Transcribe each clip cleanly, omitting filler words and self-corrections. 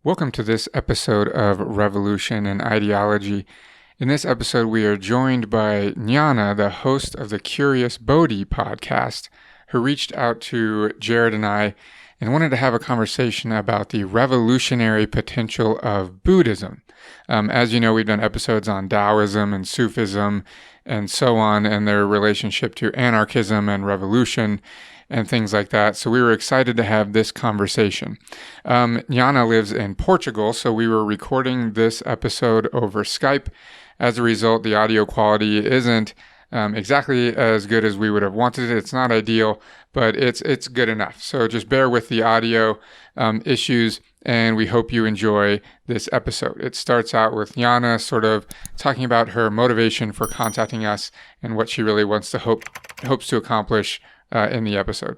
Welcome to this episode of Revolution and Ideology. In this episode, we are joined by Jnana, the host of the Curious Bodhi podcast, who reached out to Jared and I and wanted to have a conversation about the revolutionary potential of Buddhism. As you know, we've done episodes on Taoism and Sufism and so on, and their relationship to anarchism and revolution and things like that. So we were excited to have this conversation. Jnana lives in Portugal, so we were recording this episode over Skype. As a result, the audio quality isn't exactly as good as we would have wanted it. It's not ideal, but it's good enough. So just bear with the audio issues, and we hope you enjoy this episode. It starts out with Jnana sort of talking about her motivation for contacting us and what she really hopes to accomplish in the episode.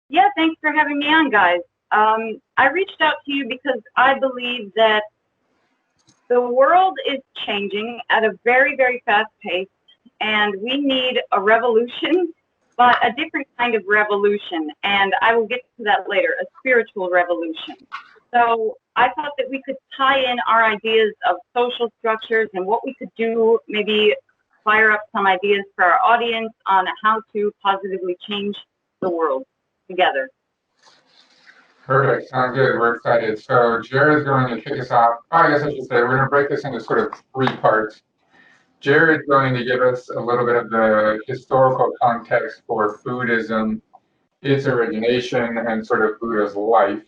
Yeah, thanks for having me on, guys. I reached out to you because I believe that the world is changing at a very, very fast pace, and we need a revolution, but a different kind of revolution. And I will get to that later, a spiritual revolution. So I thought that we could tie in our ideas of social structures and what we could do, maybe fire up some ideas for our audience on how to positively change the world together. Perfect. Sounds good. We're excited. So Jared's going to kick us off. I guess I should say we're going to break this into sort of three parts. Jared's going to give us a little bit of the historical context for Buddhism, its origination, and sort of Buddha's life.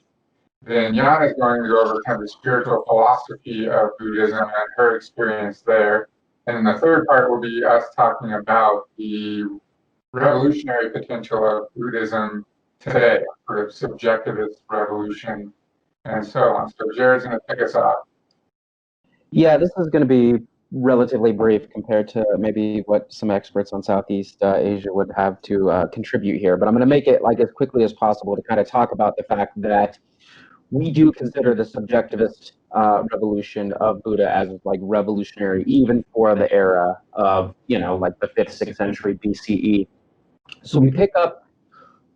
Then Jnana is going to go over kind of the spiritual philosophy of Buddhism and her experience there. And then the third part will be us talking about the revolutionary potential of Buddhism today, sort of subjectivist revolution, and so on. So Jared's going to pick us off. Yeah, this is going to be relatively brief compared to maybe what some experts on Southeast Asia would have to contribute here. But I'm going to make it like as quickly as possible to kind of talk about the fact that we do consider the subjectivist revolution of Buddha as like revolutionary, even for the era of, like the 5th, 6th century BCE. So we pick up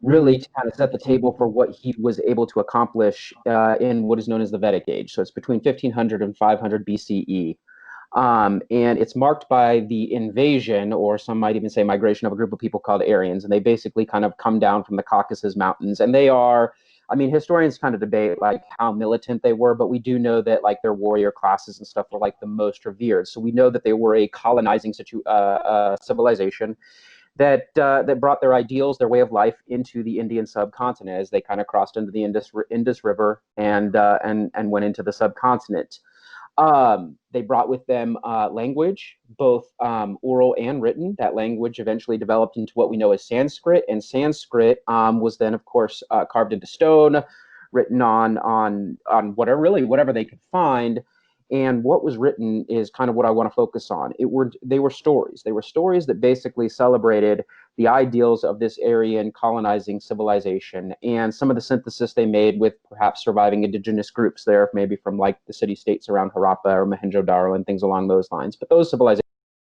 really to kind of set the table for what he was able to accomplish in what is known as the Vedic age. So it's between 1500 and 500 BCE. And it's marked by the invasion, or some might even say migration, of a group of people called Aryans. And they basically kind of come down from the Caucasus Mountains. And they are, historians kind of debate like how militant they were, but we do know that like their warrior classes and stuff were like the most revered. So we know that they were a colonizing civilization that brought their ideals, their way of life, into the Indian subcontinent as they kind of crossed into the Indus River and went into the subcontinent. They brought with them language, both oral and written. That language eventually developed into what we know as Sanskrit, and Sanskrit was then, of course, carved into stone, written on whatever they could find. And what was written is kind of what I want to focus on. They were stories. They were stories that basically celebrated the ideals of this Aryan colonizing civilization and some of the synthesis they made with perhaps surviving indigenous groups there, maybe from like the city-states around Harappa or Mohenjo-Daro and things along those lines. But those civilizations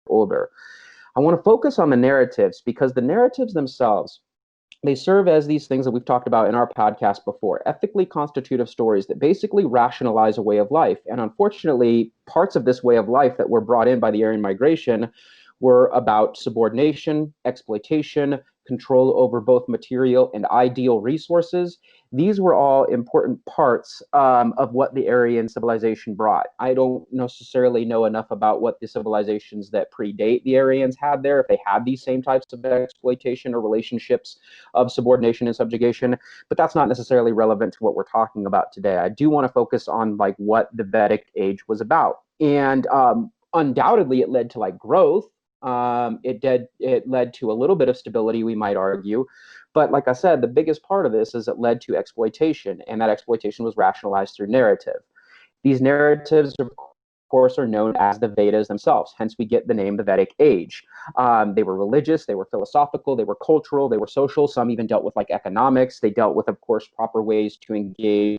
are older. I want to focus on the narratives because the narratives themselves, they serve as these things that we've talked about in our podcast before, ethically constitutive stories that basically rationalize a way of life. And unfortunately, parts of this way of life that were brought in by the Aryan migration were about subordination, exploitation, control over both material and ideal resources. These were all important parts of what the Aryan civilization brought. I don't necessarily know enough about what the civilizations that predate the Aryans had there, if they had these same types of exploitation or relationships of subordination and subjugation, but that's not necessarily relevant to what we're talking about today. I do want to focus on like what the Vedic age was about. And undoubtedly it led to like growth. It led to a little bit of stability, we might argue. But like I said, the biggest part of this is it led to exploitation, and that exploitation was rationalized through narrative. These narratives, of course, are known as the Vedas themselves. Hence, we get the name the Vedic age. They were religious, they were philosophical, they were cultural, they were social. Some even dealt with like economics. They dealt with, of course, proper ways to engage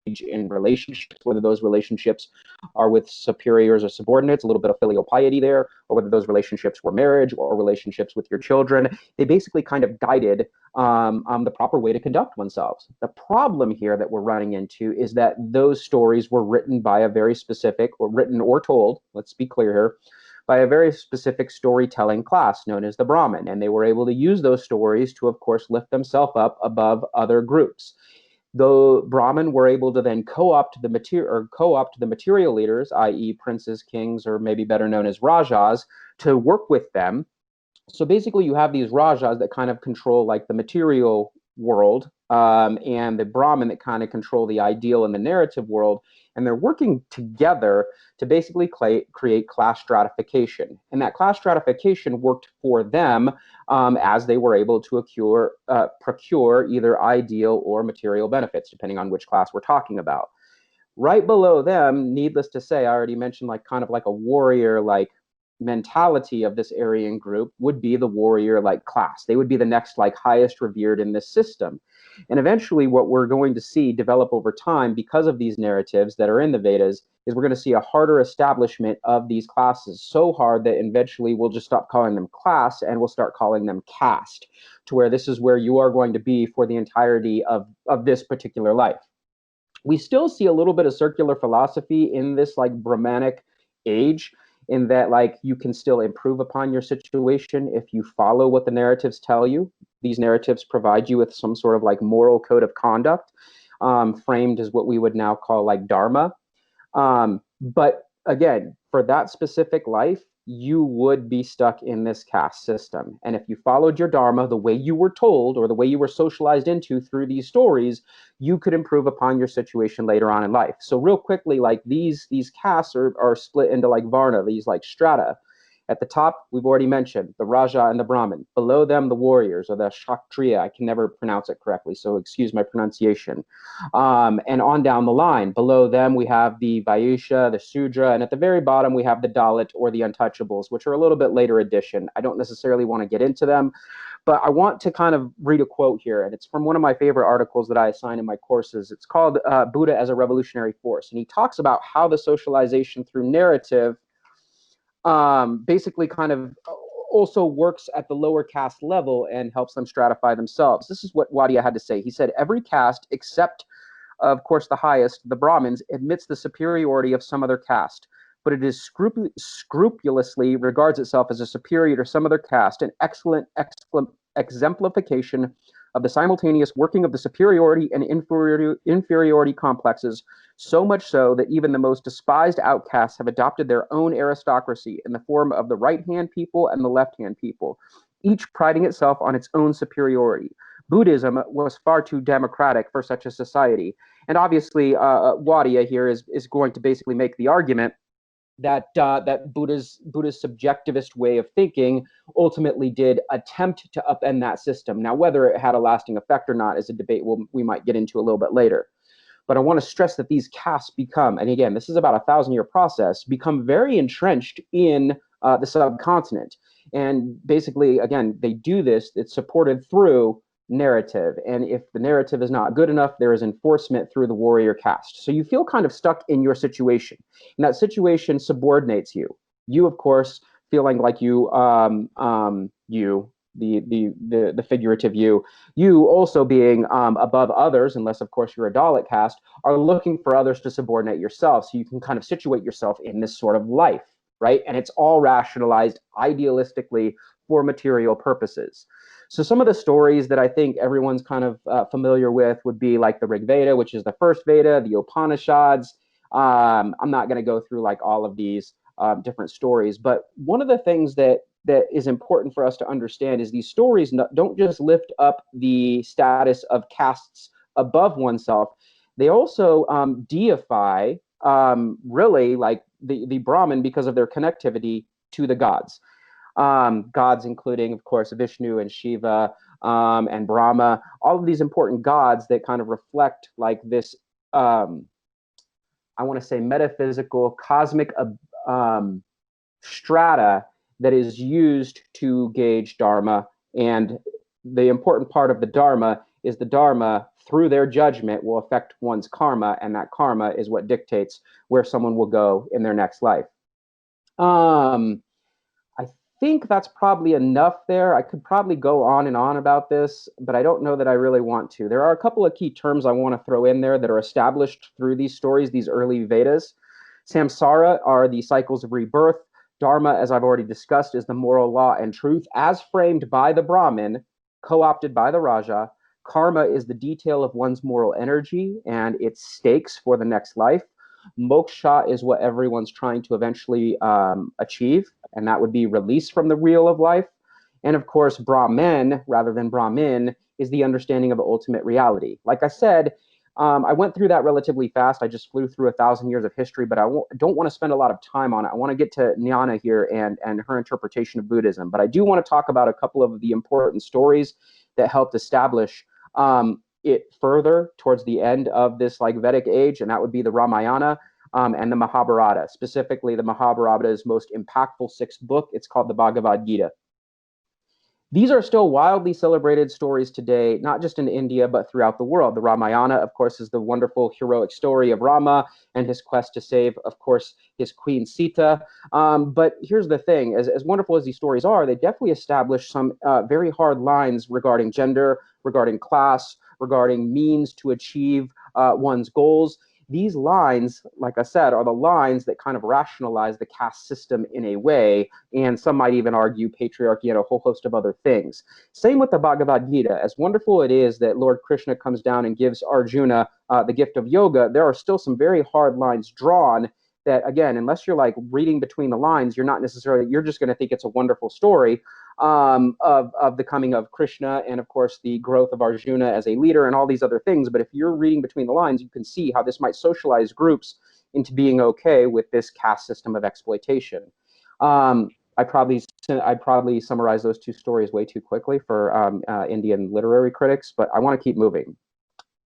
in relationships, whether those relationships are with superiors or subordinates, a little bit of filial piety there, or whether those relationships were marriage or relationships with your children. They basically kind of guided the proper way to conduct oneself. The problem here that we're running into is that those stories were written by a very specific, or written or told, let's be clear here, by a very specific storytelling class known as the Brahmin. And they were able to use those stories to, of course, lift themselves up above other groups. The Brahmin were able to then co-opt the material leaders, i.e. princes, kings, or maybe better known as Rajas, to work with them. So basically you have these Rajas that kind of control like the material world, and the Brahmin that kind of control the ideal and the narrative world. And they're working together to basically create class stratification. And that class stratification worked for them as they were able to procure either ideal or material benefits, depending on which class we're talking about. Right below them, needless to say, I already mentioned like kind of like a warrior like mentality of this Aryan group would be the warrior like class. They would be the next like highest revered in this system. And eventually what we're going to see develop over time because of these narratives that are in the Vedas is we're going to see a harder establishment of these classes, so hard that eventually we'll just stop calling them class and we'll start calling them caste, to where this is where you are going to be for the entirety of this particular life. We still see a little bit of circular philosophy in this like Brahmanic age, in that like you can still improve upon your situation if you follow what the narratives tell you. These narratives provide you with some sort of like moral code of conduct, framed as what we would now call like dharma. But again, for that specific life, you would be stuck in this caste system. And if you followed your dharma the way you were told or the way you were socialized into through these stories, you could improve upon your situation later on in life. So real quickly, like these castes are split into like varna, these like strata. At the top, we've already mentioned the Raja and the Brahmin. Below them, the warriors, or the Kshatriya. I can never pronounce it correctly, so excuse my pronunciation. And on down the line, below them, we have the Vaishya, the Sudra, and at the very bottom, we have the Dalit, or the Untouchables, which are a little bit later addition. I don't necessarily want to get into them, but I want to kind of read a quote here, and it's from one of my favorite articles that I assign in my courses. It's called Buddha as a Revolutionary Force, and he talks about how the socialization through narrative basically kind of also works at the lower caste level and helps them stratify themselves. This is what Wadia had to say. He said, every caste, except, of course, the highest, the Brahmins, admits the superiority of some other caste, but it is scrupulously regards itself as a superior to some other caste, an excellent exemplification of the simultaneous working of the superiority and inferiority complexes, so much so that even the most despised outcasts have adopted their own aristocracy in the form of the right-hand people and the left-hand people, each priding itself on its own superiority. Buddhism was far too democratic for such a society. And obviously, Wadia here is going to basically make the argument that Buddha's subjectivist way of thinking ultimately did attempt to upend that system. Now, whether it had a lasting effect or not is a debate we might get into a little bit later. But I want to stress that these castes become, and again, this is about a 1,000-year process, become very entrenched in the subcontinent. And basically, again, they do this, it's supported through narrative. And if the narrative is not good enough, there is enforcement through the warrior caste. So you feel kind of stuck in your situation. And that situation subordinates you. You, of course, feeling like the figurative you also being above others, unless of course you're a Dalit caste, are looking for others to subordinate yourself, so you can kind of situate yourself in this sort of life, right? And it's all rationalized idealistically for material purposes. So some of the stories that I think everyone's kind of familiar with would be like the Rig Veda, which is the first Veda, the Upanishads. I'm not going to go through like all of these different stories, but one of the things that is important for us to understand is these stories don't just lift up the status of castes above oneself. They also deify really like the Brahmin because of their connectivity to the gods. Gods including, of course, Vishnu and Shiva and Brahma, all of these important gods that kind of reflect like this, I want to say metaphysical, cosmic strata that is used to gauge Dharma. And the important part of the Dharma is the Dharma, through their judgment, will affect one's karma, and that karma is what dictates where someone will go in their next life. I think that's probably enough there. I could probably go on and on about this, but I don't know that I really want to. There are a couple of key terms I want to throw in there that are established through these stories, these early Vedas. Samsara are the cycles of rebirth. Dharma, as I've already discussed, is the moral law and truth as framed by the Brahmin, co-opted by the Raja. Karma is the detail of one's moral energy and its stakes for the next life. Moksha is what everyone's trying to eventually achieve, and that would be release from the wheel of life. And of course, Brahman, rather than Brahmin, is the understanding of ultimate reality. Like I said, I went through that relatively fast. I just flew through 1,000 years of history, but I don't want to spend a lot of time on it. I want to get to Jnana here and her interpretation of Buddhism. But I do want to talk about a couple of the important stories that helped establish it further towards the end of this like Vedic age, and that would be the Ramayana and the Mahabharata. Specifically, the Mahabharata's most impactful sixth book. It's called the Bhagavad Gita. These are still wildly celebrated stories today, not just in India, but throughout the world. The Ramayana, of course, is the wonderful heroic story of Rama and his quest to save, of course, his queen Sita. But here's the thing, as wonderful as these stories are, they definitely establish some very hard lines regarding gender, regarding class, regarding means to achieve one's goals. These lines, like I said, are the lines that kind of rationalize the caste system in a way, and some might even argue patriarchy and a whole host of other things. Same with the Bhagavad Gita. As wonderful it is that Lord Krishna comes down and gives Arjuna the gift of yoga, there are still some very hard lines drawn that, again, unless you're like reading between the lines, you're not necessarily, you're just going to think it's a wonderful story of the coming of Krishna and, of course, the growth of Arjuna as a leader and all these other things. But if you're reading between the lines, you can see how this might socialize groups into being okay with this caste system of exploitation. I'd probably summarize those two stories way too quickly for Indian literary critics, but I want to keep moving.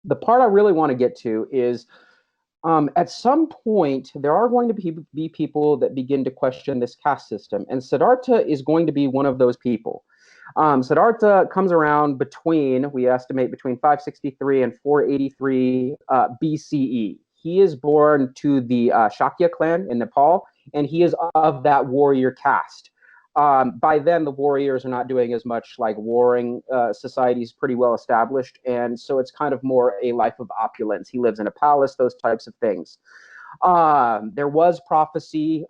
The part I really want to get to is at some point, there are going to be people that begin to question this caste system, and Siddhartha is going to be one of those people. Siddhartha comes around we estimate, between 563 and 483 BCE. He is born to the Shakya clan in Nepal, and he is of that warrior caste. By then, the warriors are not doing as much like warring. Society's pretty well established, and so it's kind of more a life of opulence. He lives in a palace, those types of things. There was prophecy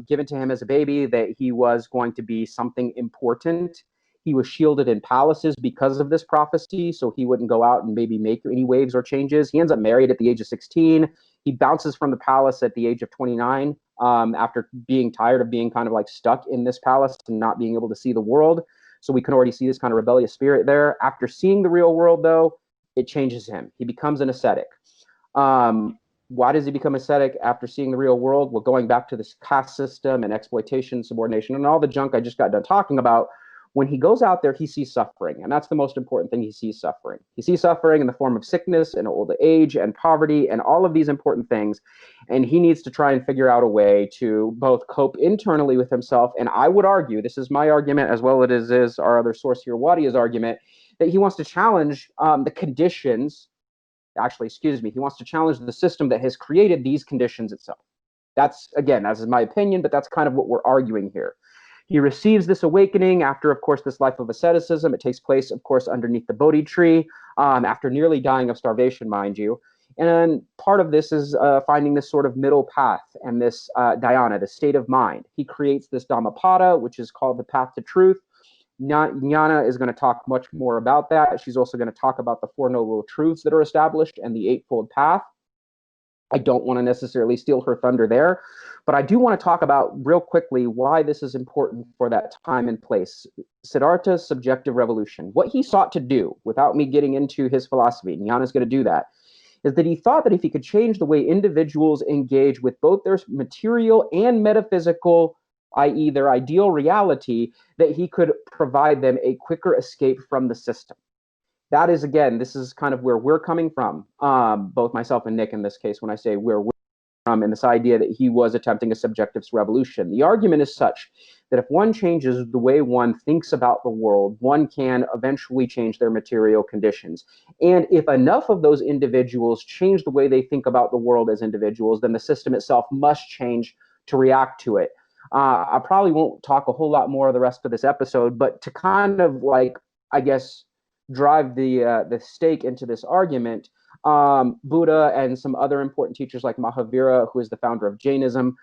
given to him as a baby that he was going to be something important. He was shielded in palaces because of this prophecy, so he wouldn't go out and maybe make any waves or changes. He ends up married at the age of 16. He bounces from the palace at the age of 29 after being tired of being kind of like stuck in this palace and not being able to see the world. So we can already see this kind of rebellious spirit there. After seeing the real world, though, it changes him. He becomes an ascetic. Why does he become ascetic after seeing the real world? Well, going back to this caste system and exploitation, subordination, and all the junk I just got done talking about, when he goes out there, he sees suffering, and that's the most important thing. He sees suffering. He sees suffering in the form of sickness and old age and poverty and all of these important things, and he needs to try and figure out a way to both cope internally with himself, and I would argue, this is my argument as well as is our other source here, Wadia's argument, that he wants to challenge the conditions, he wants to challenge the system that has created these conditions itself. That's, again, that's my opinion, but that's kind of what we're arguing here. He receives this awakening after, of course, this life of asceticism. It takes place, of course, underneath the Bodhi tree, after nearly dying of starvation, mind you. And part of this is finding this sort of middle path and this dhyana, the state of mind. He creates this Dhammapada, which is called the path to truth. Jnana is going to talk much more about that. She's also going to talk about the Four Noble Truths that are established and the Eightfold Path. I don't want to necessarily steal her thunder there, but I do want to talk about real quickly why this is important for that time and place. Siddhartha's subjective revolution, what he sought to do, without me getting into his philosophy, Jnana's going to do that, is that he thought that if he could change the way individuals engage with both their material and metaphysical, i.e. their ideal reality, that he could provide them a quicker escape from the system. That is, again, this is kind of where we're coming from, both myself and Nick in this case, when I say we're and this idea that he was attempting a subjectivist revolution. The argument is such that if one changes the way one thinks about the world, one can eventually change their material conditions. And if enough of those individuals change the way they think about the world as individuals, then the system itself must change to react to it. I probably won't talk a whole lot more of the rest of this episode, but to kind of like, I guess, drive the stake into this argument, Buddha and some other important teachers like Mahavira, who is the founder of Jainism,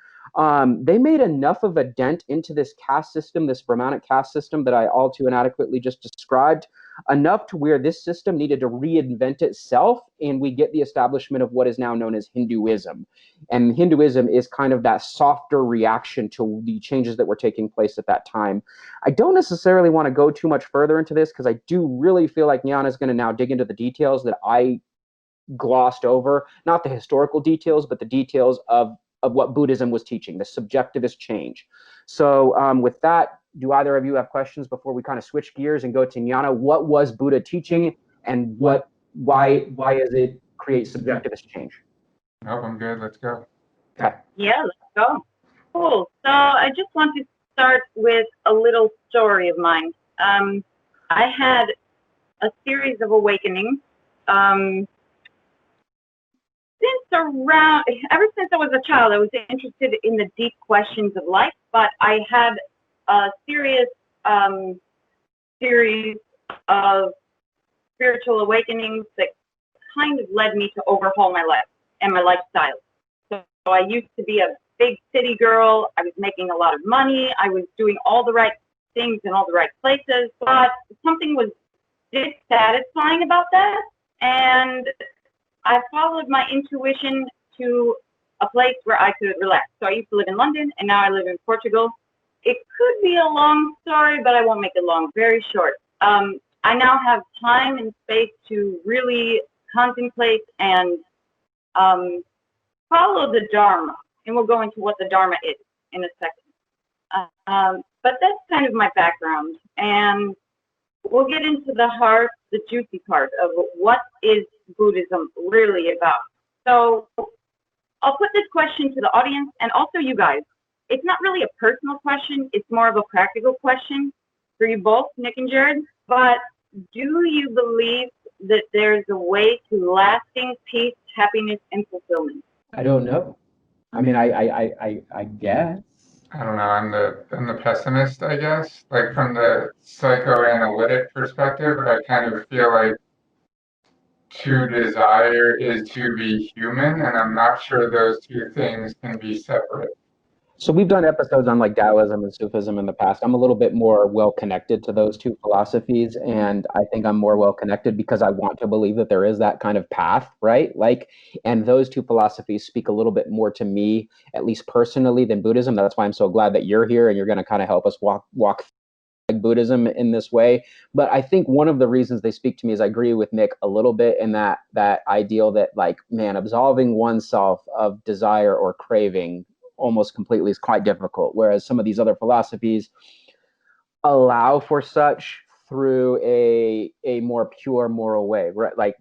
they made enough of a dent into this caste system, this Brahmanic caste system that I all too inadequately just described, enough to where this system needed to reinvent itself, and we get the establishment of what is now known as Hinduism. And Hinduism is kind of that softer reaction to the changes that were taking place at that time. I don't necessarily want to go too much further into this because I do really feel like Jnana is going to now dig into the details that I glossed over, not the historical details, but the details of what Buddhism was teaching, the subjectivist change. So with that, do either of you have questions before we kind of switch gears and go to Jnana? What was Buddha teaching, and why does it create subjectivist change? Nope, I'm good. Let's go. Okay. Yeah, let's go. Cool. So I just want to start with a little story of mine. I had a series of awakenings. Ever since I was a child, I was interested in the deep questions of life, but I had a serious series of spiritual awakenings that kind of led me to overhaul my life and my lifestyle. So I used to be a big city girl. I was making a lot of money. I was doing all the right things in all the right places, but something was dissatisfying about that, and I followed my intuition to a place where I could relax. So I used to live in London, and now I live in Portugal. It could be a long story, but I won't make it long, very short. I now have time and space to really contemplate and follow the Dharma, and we'll go into what the Dharma is in a second. But that's kind of my background, and we'll get into the juicy part of what is Buddhism really about. So I'll put this question to the audience and also you guys. It's not really a personal question. It's more of a practical question for you both, Nick and Jared. But do you believe that there's a way to lasting peace, happiness, and fulfillment? I don't know. I mean, I guess. I don't know. I'm the pessimist, I guess. Like from the psychoanalytic perspective, I kind of feel like to desire is to be human, and I'm not sure those two things can be separate. So we've done episodes on like Taoism and Sufism in the past. I'm a little bit more well connected to those two philosophies, and I think I'm more well connected because I want to believe that there is that kind of path, right? Like, and those two philosophies speak a little bit more to me, at least personally, than Buddhism. That's why I'm so glad that you're here and you're going to kind of help us walk Buddhism in this way. But I think one of the reasons they speak to me is I agree with Nick a little bit in that ideal that, like, man, absolving oneself of desire or craving almost completely is quite difficult, whereas some of these other philosophies allow for such through a more pure moral way, right? Like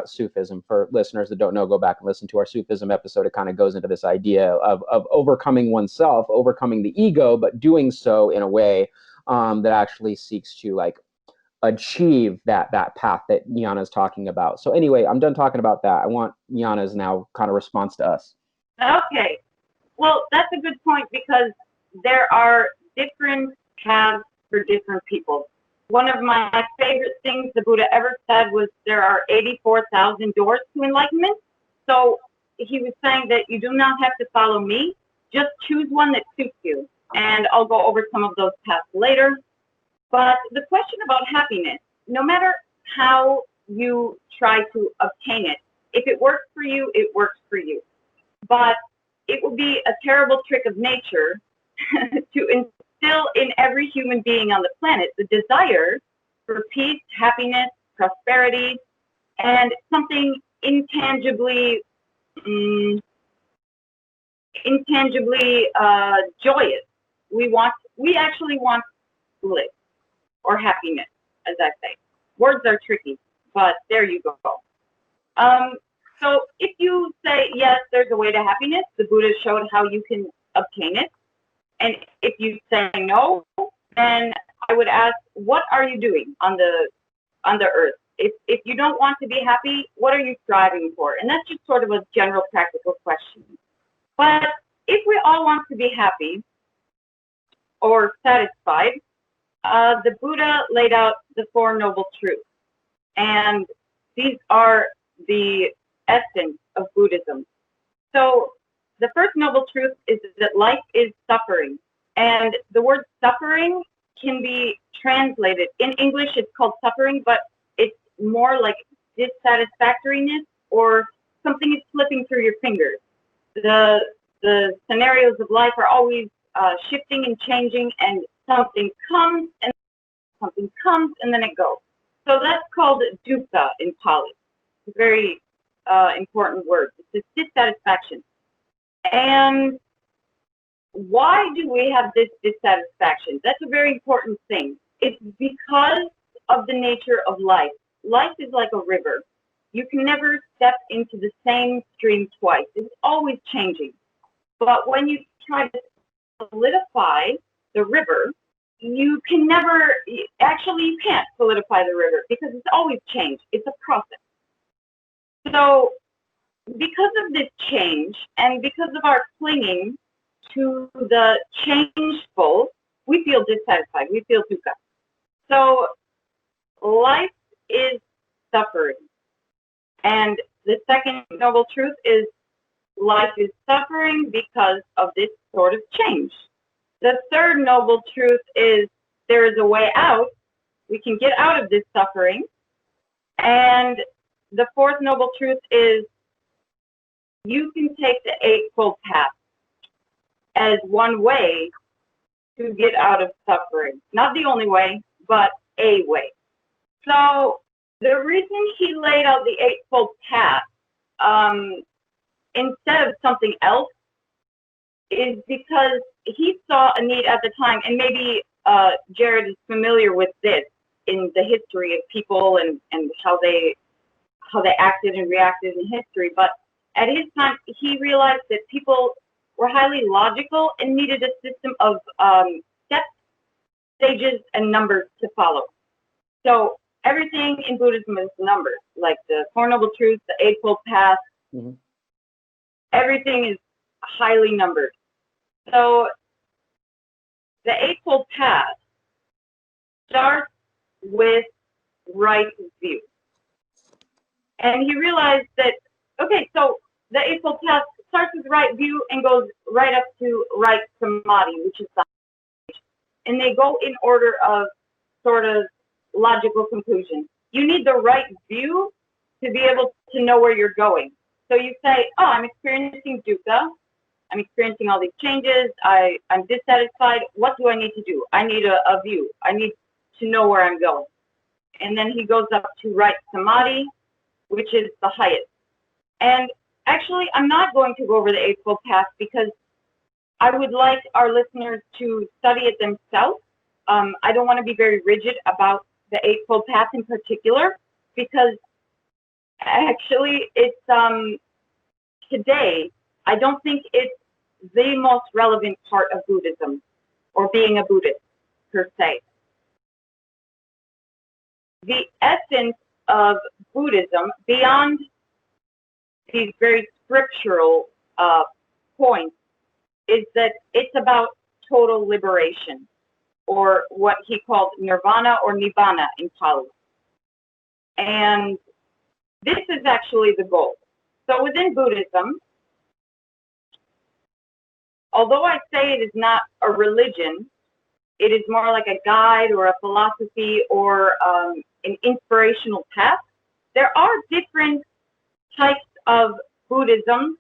Sufism. For listeners that don't know, go back and listen to our Sufism episode. It kind of goes into this idea of overcoming oneself, overcoming the ego, but doing so in a way that actually seeks to like achieve that path that Jnana is talking about. So anyway, I'm done talking about that. I want Jnana's now kind of response to us. Okay. Well, that's a good point because there are different paths for different people. One of my favorite things the Buddha ever said was there are 84,000 doors to enlightenment. So he was saying that you do not have to follow me, just choose one that suits you. And I'll go over some of those paths later. But the question about happiness, no matter how you try to obtain it, if it works for you, it works for you. But it would be a terrible trick of nature to instill in every human being on the planet the desire for peace, happiness, prosperity, and something intangibly joyous. We actually want bliss or happiness, as I say. Words are tricky, but there you go. So if you say, yes, there's a way to happiness, the Buddha showed how you can obtain it. And if you say no, then I would ask, what are you doing on the earth? If you don't want to be happy, what are you striving for? And that's just sort of a general practical question. But if we all want to be happy or satisfied, the Buddha laid out the Four Noble Truths. And these are the essence of Buddhism. So the first noble truth is that life is suffering. And the word suffering can be translated. In English, it's called suffering, but it's more like dissatisfactoriness, or something is slipping through your fingers. The scenarios of life are always shifting and changing, and something comes and then it goes. So that's called dukkha in Pali. It's a very important word. It's dissatisfaction. And why do we have this dissatisfaction? That's a very important thing. It's because of the nature of life. Life is like a river. You can never step into the same stream twice. It's always changing. But when you try to solidify the river, you can never, actually you can't solidify the river because it's always change. It's a process. So because of this change and because of our clinging to the changeful, we feel dissatisfied. We feel dukkha. So life is suffering. And the second noble truth is life is suffering because of this sort of change. The third noble truth is there is a way out. We can get out of this suffering. And the fourth noble truth is you can take the Eightfold Path as one way to get out of suffering. Not the only way, but a way. So the reason he laid out the Eightfold Path instead of something else is because he saw a need at the time, and maybe Jared is familiar with this in the history of people and how they acted and reacted in history. But at his time, he realized that people were highly logical and needed a system of steps, stages, and numbers to follow. So everything in Buddhism is numbered, like the Four Noble Truths, the Eightfold Path. Mm-hmm. Everything is highly numbered. So the Eightfold Path starts with right view. And he realized that, okay, so the Eightfold Path starts with right view and goes right up to right samadhi, which is the highest. And they go in order of sort of logical conclusion. You need the right view to be able to know where you're going. So you say, oh, I'm experiencing dukkha. I'm experiencing all these changes. I'm dissatisfied. What do I need to do? I need a view. I need to know where I'm going. And then he goes up to right samadhi, which is the highest. And actually, I'm not going to go over the Eightfold Path because I would like our listeners to study it themselves. I don't want to be very rigid about the Eightfold Path in particular, because actually it's today, I don't think it's the most relevant part of Buddhism or being a Buddhist per se. The essence of Buddhism, beyond these very scriptural points, is that it's about total liberation, or what he called nirvana or nibbana in Pali. And this is actually the goal. So within Buddhism, although I say it is not a religion, it is more like a guide or a philosophy or an inspirational path. There are different types of Buddhism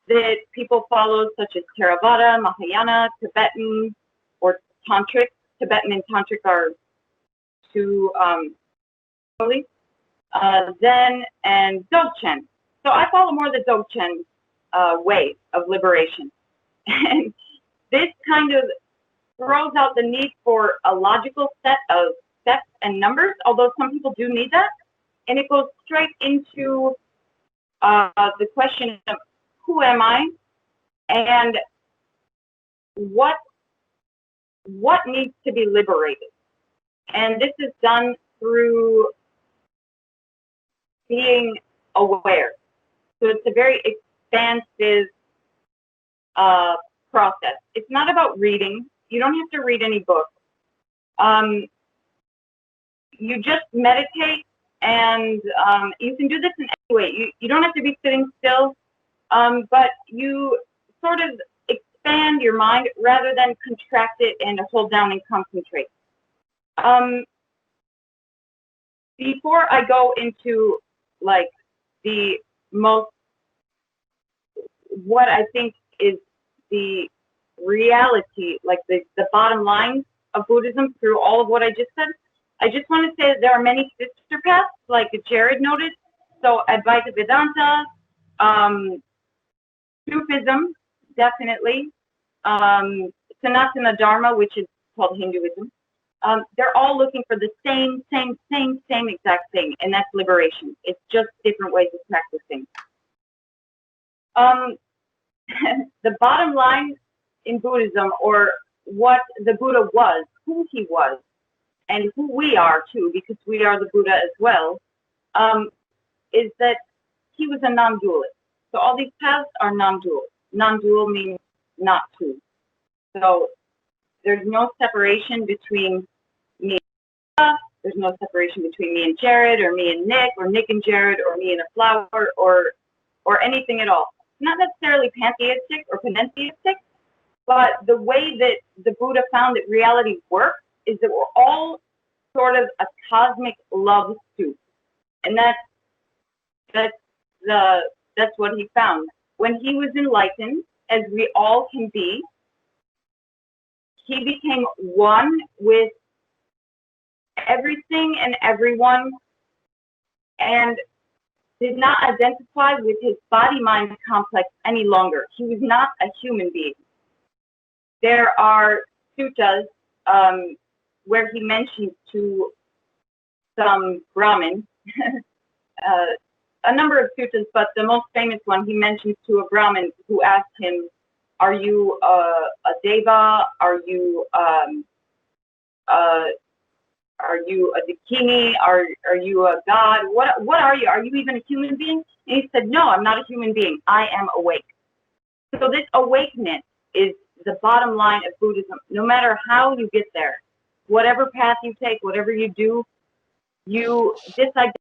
that people follow, such as Theravada, Mahayana, Tibetan, or Tantric. Tibetan and Tantric are two Zen and Dzogchen. So I follow more the Dzogchen way of liberation. And this kind of throws out the need for a logical set of steps and numbers, although some people do need that. And it goes straight into the question of who am I and what needs to be liberated. And this is done through being aware. So it's a very expansive process. It's not about reading. You don't have to read any books. You just meditate, and you can do this in any way. You don't have to be sitting still, but you sort of expand your mind rather than contract it and hold down and concentrate. Before I go into like the most, what I think is the reality, like the bottom line of Buddhism through all of what I just said, I just want to say that there are many sister paths, like Jared noted. So Advaita Vedanta, Sufism, definitely, Sanatana Dharma, which is called Hinduism. They're all looking for the same exact thing, and that's liberation. It's just different ways of practicing. The bottom line in Buddhism, or what the Buddha was, who he was, and who we are too, because we are the Buddha as well, is that he was a non-dualist. So all these paths are non-dual. Non-dual means not two. So there's no separation between me and Buddha. There's no separation between me and Jared, or me and Nick, or Nick and Jared, or me and a flower, or anything at all. Not necessarily pantheistic or panentheistic, but the way that the Buddha found that reality works is that we're all sort of a cosmic love soup, and that's what he found. When he was enlightened, as we all can be, he became one with everything and everyone, and did not identify with his body-mind complex any longer. He was not a human being. There are suttas where he mentions to some Brahmin, a number of suttas, but the most famous one, he mentions to a Brahmin who asked him, are you a deva? Are you a dakini? Are you a god? What are you? Are you even a human being? And he said, no, I'm not a human being. I am awake. So this awakeness is the bottom line of Buddhism. No matter how you get there, whatever path you take, whatever you do, you disidentify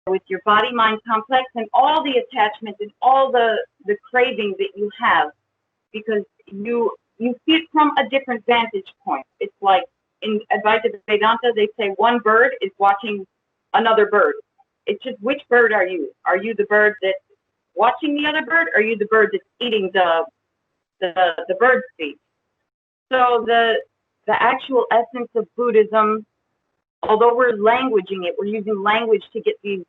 with your body-mind complex and all the attachments and all the cravings that you have, because you see it from a different vantage point. It's like in Advaita Vedanta, they say one bird is watching another bird. It's just, which bird are you? Are you the bird that's watching the other bird? Or are you the bird that's eating the bird's feet? So the actual essence of Buddhism, although we're languaging it, we're using language to get these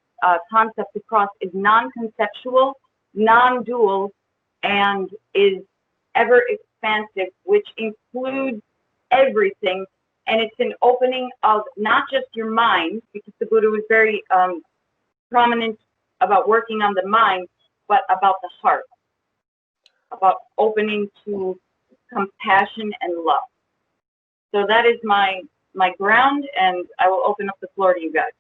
concepts across, is non-conceptual, non-dual, and is ever expansive, which includes everything. And it's an opening of not just your mind, because the Buddha was very prominent about working on the mind, but about the heart, about opening to compassion and love. So that is my ground, and I will open up the floor to you guys.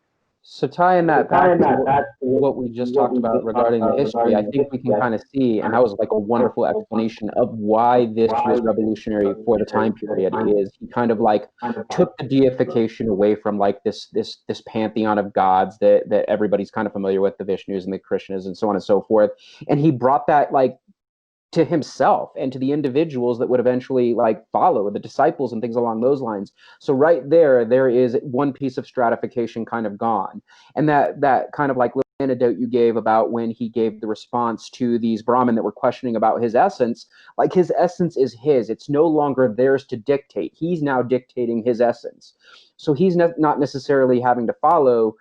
So tying that back to what we just talked about regarding the history, I think we can kind of see, and that was like a wonderful explanation of why this was revolutionary for the time period, is he kind of like took the deification away from like this pantheon of gods that everybody's kind of familiar with, the Vishnus and the Krishnas and so on and so forth. And he brought that like to himself and to the individuals that would eventually like follow, the disciples and things along those lines. So right there is one piece of stratification kind of gone. And that kind of like little anecdote you gave about when he gave the response to these Brahmin that were questioning about his essence, like his essence is his. It's no longer theirs to dictate. He's now dictating his essence. So he's not necessarily having to follow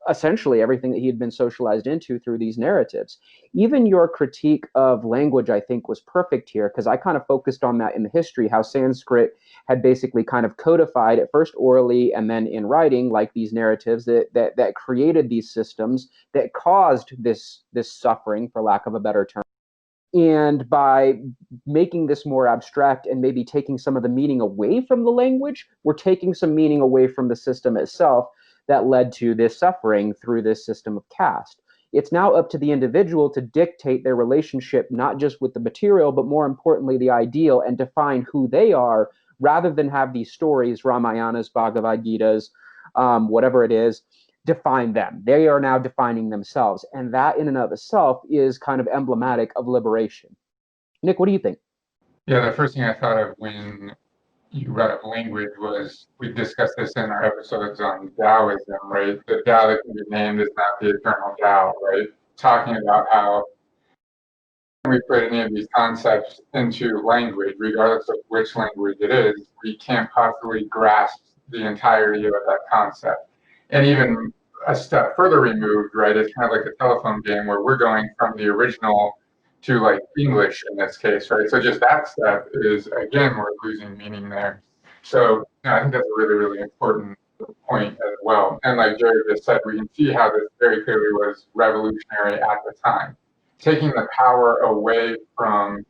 essentially everything that he had been socialized into through these narratives. Even your critique of language, I think, was perfect here, because I kind of focused on that in the history, how Sanskrit had basically kind of codified at first orally and then in writing, like these narratives that created these systems that caused this suffering, for lack of a better term. And by making this more abstract and maybe taking some of the meaning away from the language, we're taking some meaning away from the system itself that led to this suffering through this system of caste. It's now up to the individual to dictate their relationship, not just with the material, but more importantly, the ideal, and define who they are, rather than have these stories, Ramayanas, Bhagavad Gitas, whatever it is, define them. They are now defining themselves. And that in and of itself is kind of emblematic of liberation. Nick, what do you think? Yeah, the first thing I thought of when you brought up language was, we discussed this in our episodes on Taoism, right? The Tao that can be named is not the eternal Tao, right? Talking about how when we put any of these concepts into language, regardless of which language it is, we can't possibly grasp the entirety of that concept. And even a step further removed, right, it's kind of like a telephone game where we're going from the original to like English in this case, right? So just that step is, again, we're losing meaning there. So I think that's a really, really important point as well. And like Jerry just said, we can see how this very clearly was revolutionary at the time. Taking the power away from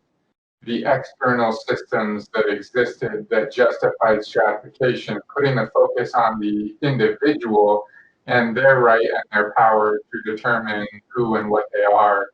the external systems that existed that justified stratification, putting the focus on the individual and their right and their power to determine who and what they are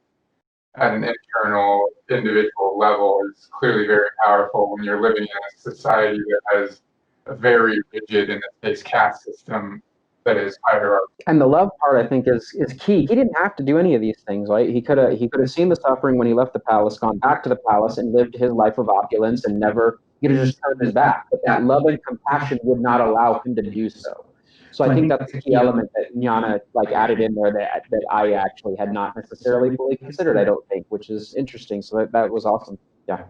at an internal individual level is clearly very powerful when you're living in a society that has a very rigid, in this case, caste system that is hierarchical. And the love part, I think, is key. He didn't have to do any of these things, right? He could have seen the suffering when he left the palace, gone back to the palace, and lived his life of opulence, and never, he could have just turned his back. But that love and compassion would not allow him to do so. So I think that's the key element that Jnana added in there that I actually had not necessarily fully considered, I don't think, which is interesting. So that was awesome. Yeah.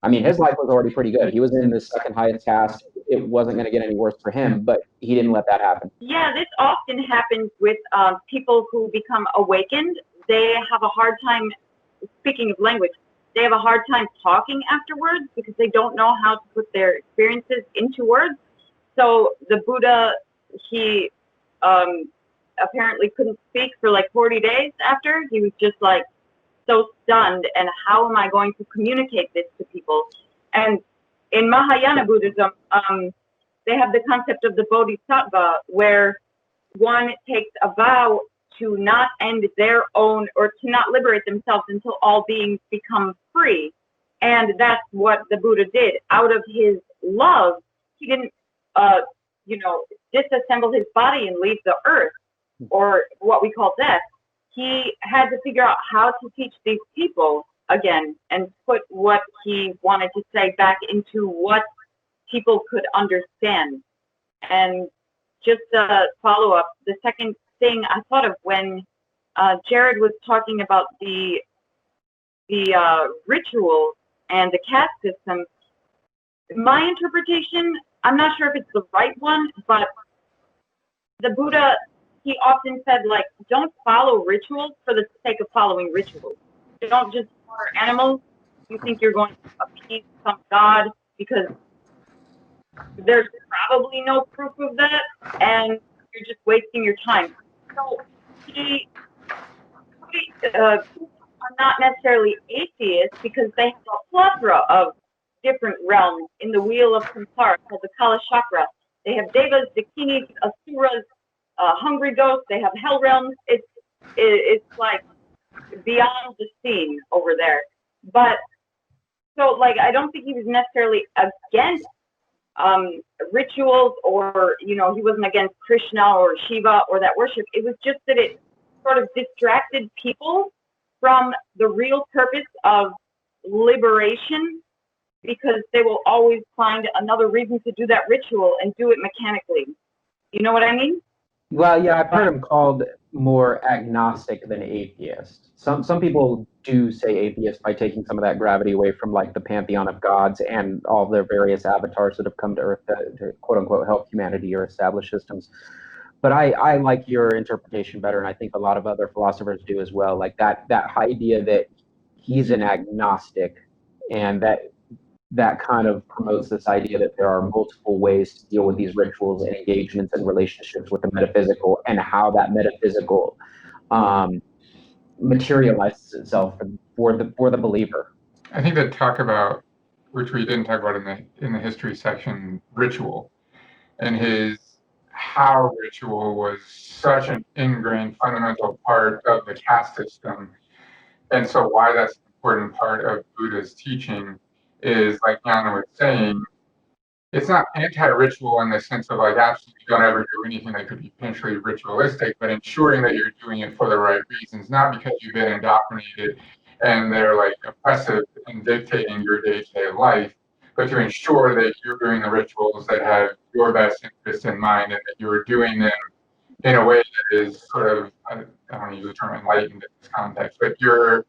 I mean, his life was already pretty good. He was in the second highest caste. It wasn't going to get any worse for him, but he didn't let that happen. Yeah, this often happens with people who become awakened. They have a hard time, speaking of language, they have a hard time talking afterwards because they don't know how to put their experiences into words. So the Buddha, he apparently couldn't speak for like 40 days after. He was just like so stunned, and how am I going to communicate this to people? And in Mahayana Buddhism, they have the concept of the Bodhisattva, where one takes a vow to not end their own, or to not liberate themselves until all beings become free. And that's what the Buddha did. Out of his love, he didn't, disassemble his body and leave the earth, or what we call death. He had to figure out how to teach these people again and put what he wanted to say back into what people could understand. And just a follow up, the second thing I thought of when Jared was talking about the ritual and the caste system, my interpretation, I'm not sure if it's the right one, but the Buddha, he often said, like, don't follow rituals for the sake of following rituals. Don't just slaughter animals. You think you're going to appease some god because there's probably no proof of that, and you're just wasting your time. So he are not necessarily atheists because they have a plethora of different realms in the wheel of samsara called the Kala Chakra. They have devas, dakinis, asuras, hungry ghosts. They have hell realms. It's like beyond the scene over there. But so, like, I don't think he was necessarily against rituals, or he wasn't against Krishna or Shiva or that worship. It was just that it sort of distracted people from the real purpose of liberation, because they will always find another reason to do that ritual and do it mechanically. You know what I mean? Well, yeah, I've heard him called more agnostic than atheist. Some people do say atheist by taking some of that gravity away from like the pantheon of gods and all their various avatars that have come to Earth to quote unquote help humanity or establish systems. But I like your interpretation better, and I think a lot of other philosophers do as well. Like that idea that he's an agnostic, and that kind of promotes this idea that there are multiple ways to deal with these rituals and engagements and relationships with the metaphysical, and how that metaphysical materializes itself for the believer. I think that talk about, which we didn't talk about in the history section, ritual, and how ritual was such an ingrained fundamental part of the caste system. And so why that's an important part of Buddha's teaching is, like Jnana was saying, it's not anti-ritual in the sense of like absolutely don't ever do anything that could be potentially ritualistic, but ensuring that you're doing it for the right reasons, not because you've been indoctrinated and they're like oppressive and dictating your day-to-day life, but to ensure that you're doing the rituals that have your best interest in mind, and that you're doing them in a way that is sort of, I don't want to use the term enlightened in this context, but you're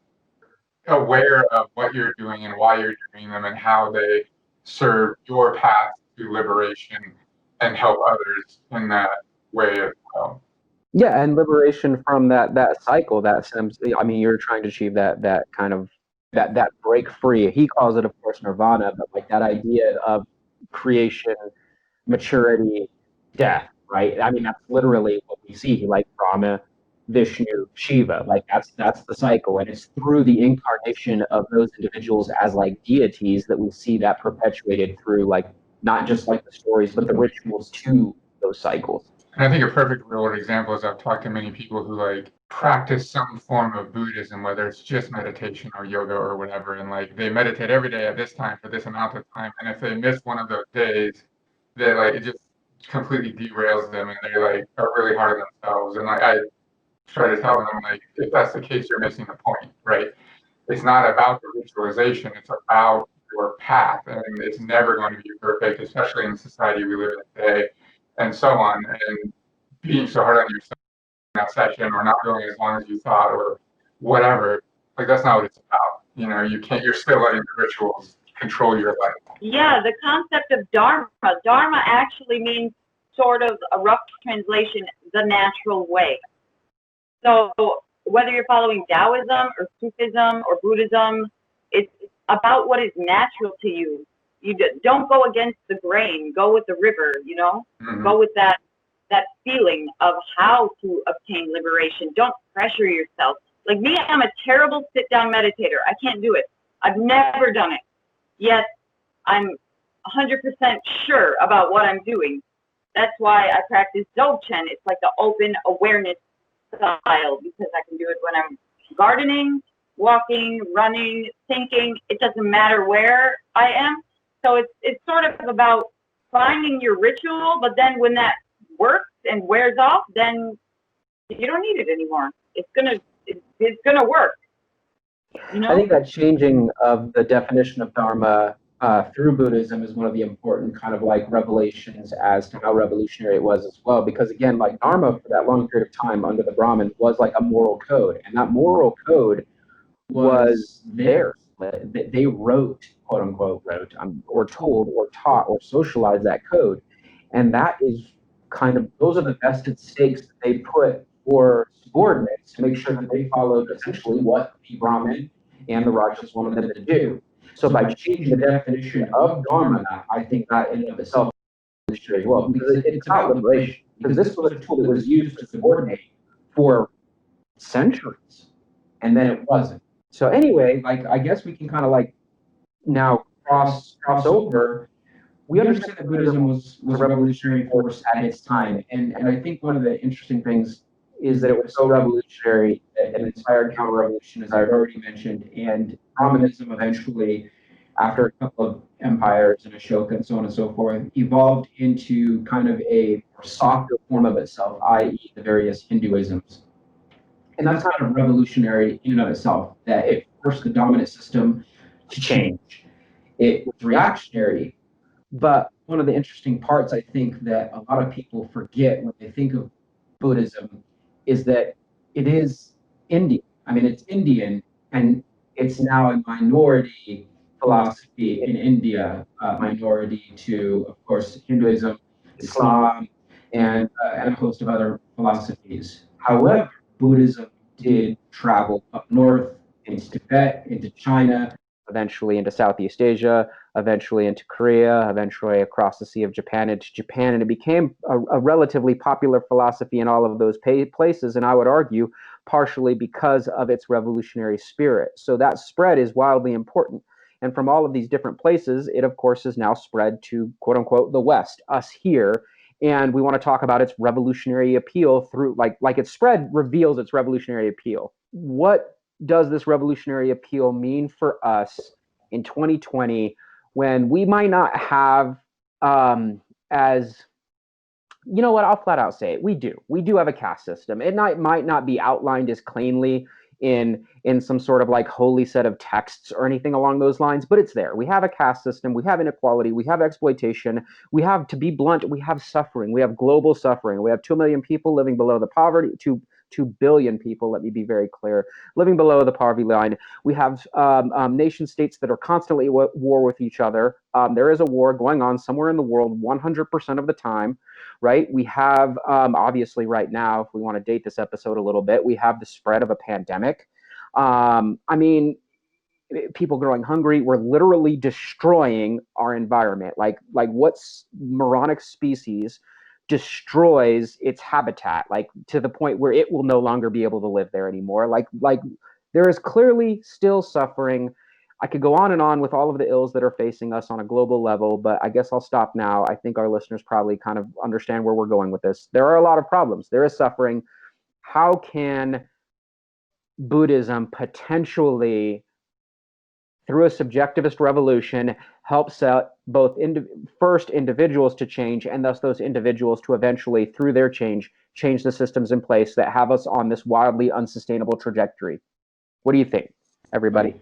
aware of what you're doing and why you're doing them and how they serve your path to liberation and help others in that way as well. Yeah, and liberation from that cycle, that stems. I mean, you're trying to achieve that kind of that break free. He calls it, of course, nirvana, but like that idea of creation, maturity, death, right? I mean, that's literally what we see, like Brahma, Vishnu, Shiva. Like that's the cycle, and it's through the incarnation of those individuals as like deities that we see that perpetuated through like not just like the stories, but the rituals to those cycles. And I think a perfect real world example is I've talked to many people who like practice some form of Buddhism, whether it's just meditation or yoga or whatever, and like they meditate every day at this time for this amount of time, and if they miss one of those days, they like it just completely derails them, and they like are really hard on themselves. And like I try to tell them, like, if that's the case, you're missing the point, right? It's not about the ritualization, it's about your path, and it's never going to be perfect, especially in the society we live in today, and so on. And being so hard on yourself in that session, or not going as long as you thought, or whatever, like that's not what it's about. You know, you're still letting the rituals control your life. Yeah, the concept of Dharma. Dharma actually means, sort of a rough translation, the natural way. So whether you're following Taoism or Sufism or Buddhism, it's about what is natural to you. You don't go against the grain. Go with the river. Mhm. Go with that feeling of how to obtain liberation. Don't pressure yourself. Like me, I'm a terrible sit-down meditator. I can't do it. I've never done it. Yet I'm 100% sure about what I'm doing. That's why I practice Dzogchen. It's like the open awareness style, because I can do it when I'm gardening, walking, running, thinking. It doesn't matter where I am. So it's sort of about finding your ritual, but then when that works and wears off, then you don't need it anymore. It's gonna work. I think that changing of the definition of Dharma through Buddhism is one of the important kind of like revelations as to how revolutionary it was as well. Because again, like Dharma for that long period of time under the Brahmin was like a moral code, and that moral code was theirs. They wrote, quote unquote, or told, or taught, or socialized that code, and that is kind of those are the vested stakes that they put for subordinates to make sure that they followed essentially what the Brahmin and the Rajas wanted them to do. So by changing the definition of Dharma, I think that in and of itself is true as well, because it's about liberation. Because this was a tool that was used to subordinate for centuries, and then it wasn't. So anyway, like I guess we can kind of like now cross over. We understand that Buddhism was a revolutionary force at its time, and I think one of the interesting things is that it was so revolutionary that it inspired counter-revolution, as I've already mentioned, and Brahmanism eventually, after a couple of empires and Ashoka and so on and so forth, evolved into kind of a more softer form of itself, i.e. the various Hinduisms. And that's kind of revolutionary in and of itself, that it forced the dominant system to change. It was reactionary, but one of the interesting parts I think that a lot of people forget when they think of Buddhism is that it is Indian. I mean, it's Indian, and it's now a minority philosophy in India, minority to, of course, Hinduism, Islam, and a host of other philosophies. However, Buddhism did travel up north into Tibet, into China, eventually into Southeast Asia, eventually into Korea, eventually across the Sea of Japan into Japan, and it became a relatively popular philosophy in all of those places, and I would argue partially because of its revolutionary spirit. So that spread is wildly important. And from all of these different places, it of course is now spread to quote unquote the West, us here. And we want to talk about its revolutionary appeal through like its spread reveals its revolutionary appeal. What does this revolutionary appeal mean for us in 2020 when we might not have as you know what, I'll flat out say it. We do have a caste system. It might not be outlined as cleanly in some sort of like holy set of texts or anything along those lines, but it's there. We have a caste system, we have inequality, we have exploitation, we have, to be blunt, we have suffering, we have global suffering. We have 2 million people living below the poverty, 2 billion people, let me be very clear, living below the poverty line. We have nation states that are constantly at war with each other. There is a war going on somewhere in the world 100% of the time, right? We have, obviously right now, if we want to date this episode a little bit, we have the spread of a pandemic. I mean, people growing hungry. We're literally destroying our environment. Like what moronic species destroys its habitat, like to the point where it will no longer be able to live there anymore. Like there is clearly still suffering. I could go on and on with all of the ills that are facing us on a global level, but I guess I'll stop now. I think our listeners probably kind of understand where we're going with this. There are a lot of problems. There is suffering. How can Buddhism potentially, through a subjectivist revolution, help set both first individuals to change, and thus those individuals to eventually, through their change the systems in place that have us on this wildly unsustainable trajectory? What do you think, everybody?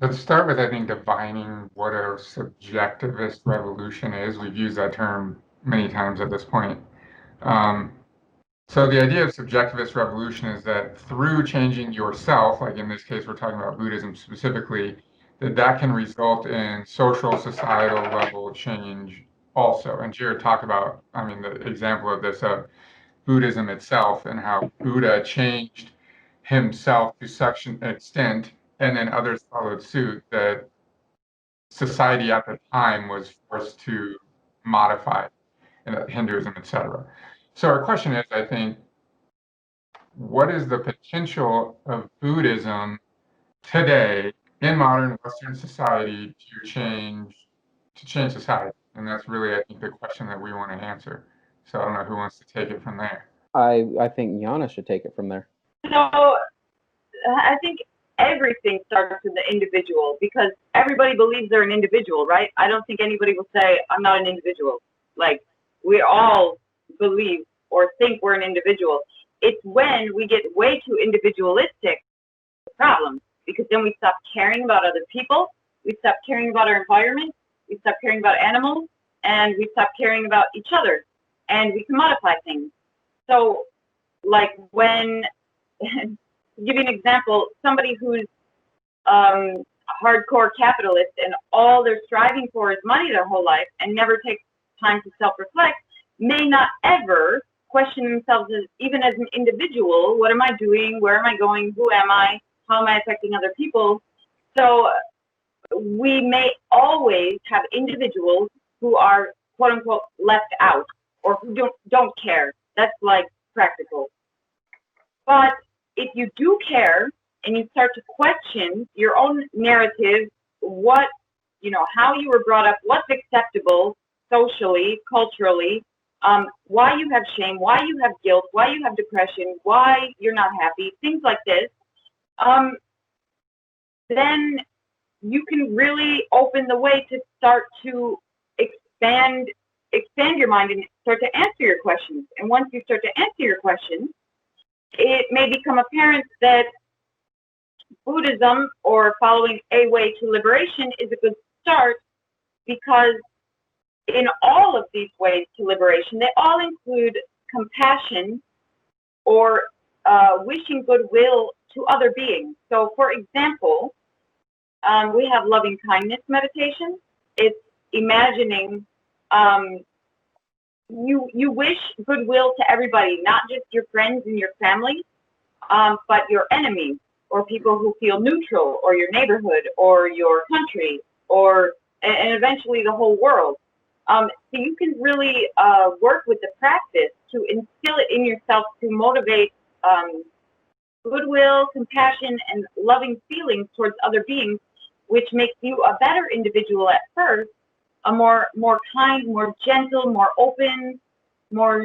Let's start with, I think, defining what a subjectivist revolution is. We've used that term many times at this point. So the idea of subjectivist revolution is that through changing yourself, like in this case, we're talking about Buddhism specifically, that can result in social, societal level change also. And Jared talked about, I mean, the example of this of Buddhism itself and how Buddha changed himself to such an extent, and then others followed suit, that society at the time was forced to modify Hinduism, etc. So our question is, I think, what is the potential of Buddhism today in modern Western society to change society? And that's really, I think, the question that we want to answer. So I don't know who wants to take it from there. I think Jnana should take it from there. So I think everything starts with the individual, because everybody believes they're an individual, right? I don't think anybody will say, I'm not an individual. Like, we all believe or think we're an individual. It's when we get way too individualistic problem, because then we stop caring about other people, we stop caring about our environment, we stop caring about animals, and we stop caring about each other, and we commodify things. So, like when, to give you an example, somebody who's a hardcore capitalist and all they're striving for is money their whole life and never takes time to self-reflect, may not ever question themselves even as an individual. What am I doing? Where am I going? Who am I? How am I affecting other people? So we may always have individuals who are quote unquote left out or who don't care. That's like practical. But if you do care and you start to question your own narrative, what, how you were brought up, what's acceptable socially, culturally, why you have shame, why you have guilt, why you have depression, why you're not happy, things like this, then you can really open the way to start to expand your mind and start to answer your questions. And once you start to answer your questions, it may become apparent that Buddhism, or following a way to liberation, is a good start, because in all of these ways to liberation, they all include compassion or wishing goodwill to other beings. So, for example, we have loving kindness meditation. It's imagining you wish goodwill to everybody, not just your friends and your family, but your enemies or people who feel neutral, or your neighborhood or your country, or and eventually the whole world. So you can really work with the practice to instill it in yourself to motivate goodwill, compassion, and loving feelings towards other beings, which makes you a better individual at first, a more kind, more gentle, more open, more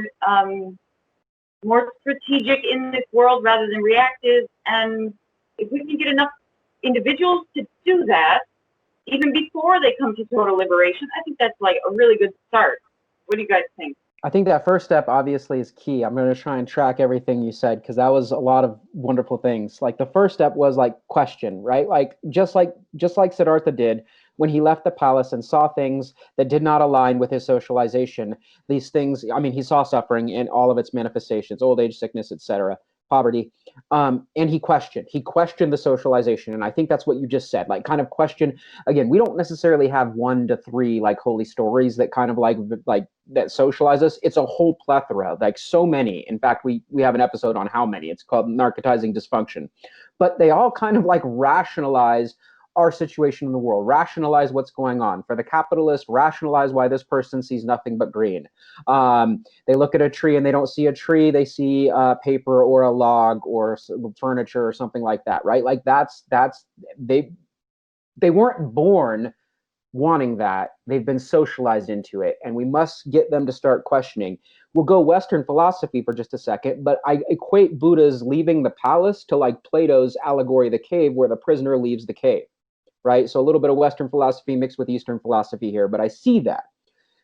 more strategic in this world rather than reactive. And if we can get enough individuals to do that, even before they come to total liberation, I think that's like a really good start. What do you guys think? I think that first step obviously is key. I'm going to try and track everything you said because that was a lot of wonderful things. Like the first step was like question, right? Like just like Siddhartha did when he left the palace and saw things that did not align with his socialization. These things, I mean, he saw suffering in all of its manifestations, old age, sickness, etc., poverty. And he questioned the socialization. And I think that's what you just said, like kind of question. Again, we don't necessarily have 1 to 3 like holy stories that kind of like that socialize us. It's a whole plethora, like so many. In fact, we have an episode on how many. It's called Narcotizing Dysfunction. But they all kind of like rationalize our situation in the world, rationalize what's going on. For the capitalist, rationalize why this person sees nothing but green. They look at a tree and they don't see a tree, they see paper or a log or furniture or something like that, right? Like that's they weren't born wanting that. They've been socialized into it, and we must get them to start questioning. We'll go Western philosophy for just a second, but I equate Buddha's leaving the palace to like Plato's allegory of the cave, where the prisoner leaves the cave, right? So a little bit of Western philosophy mixed with Eastern philosophy here, but I see that.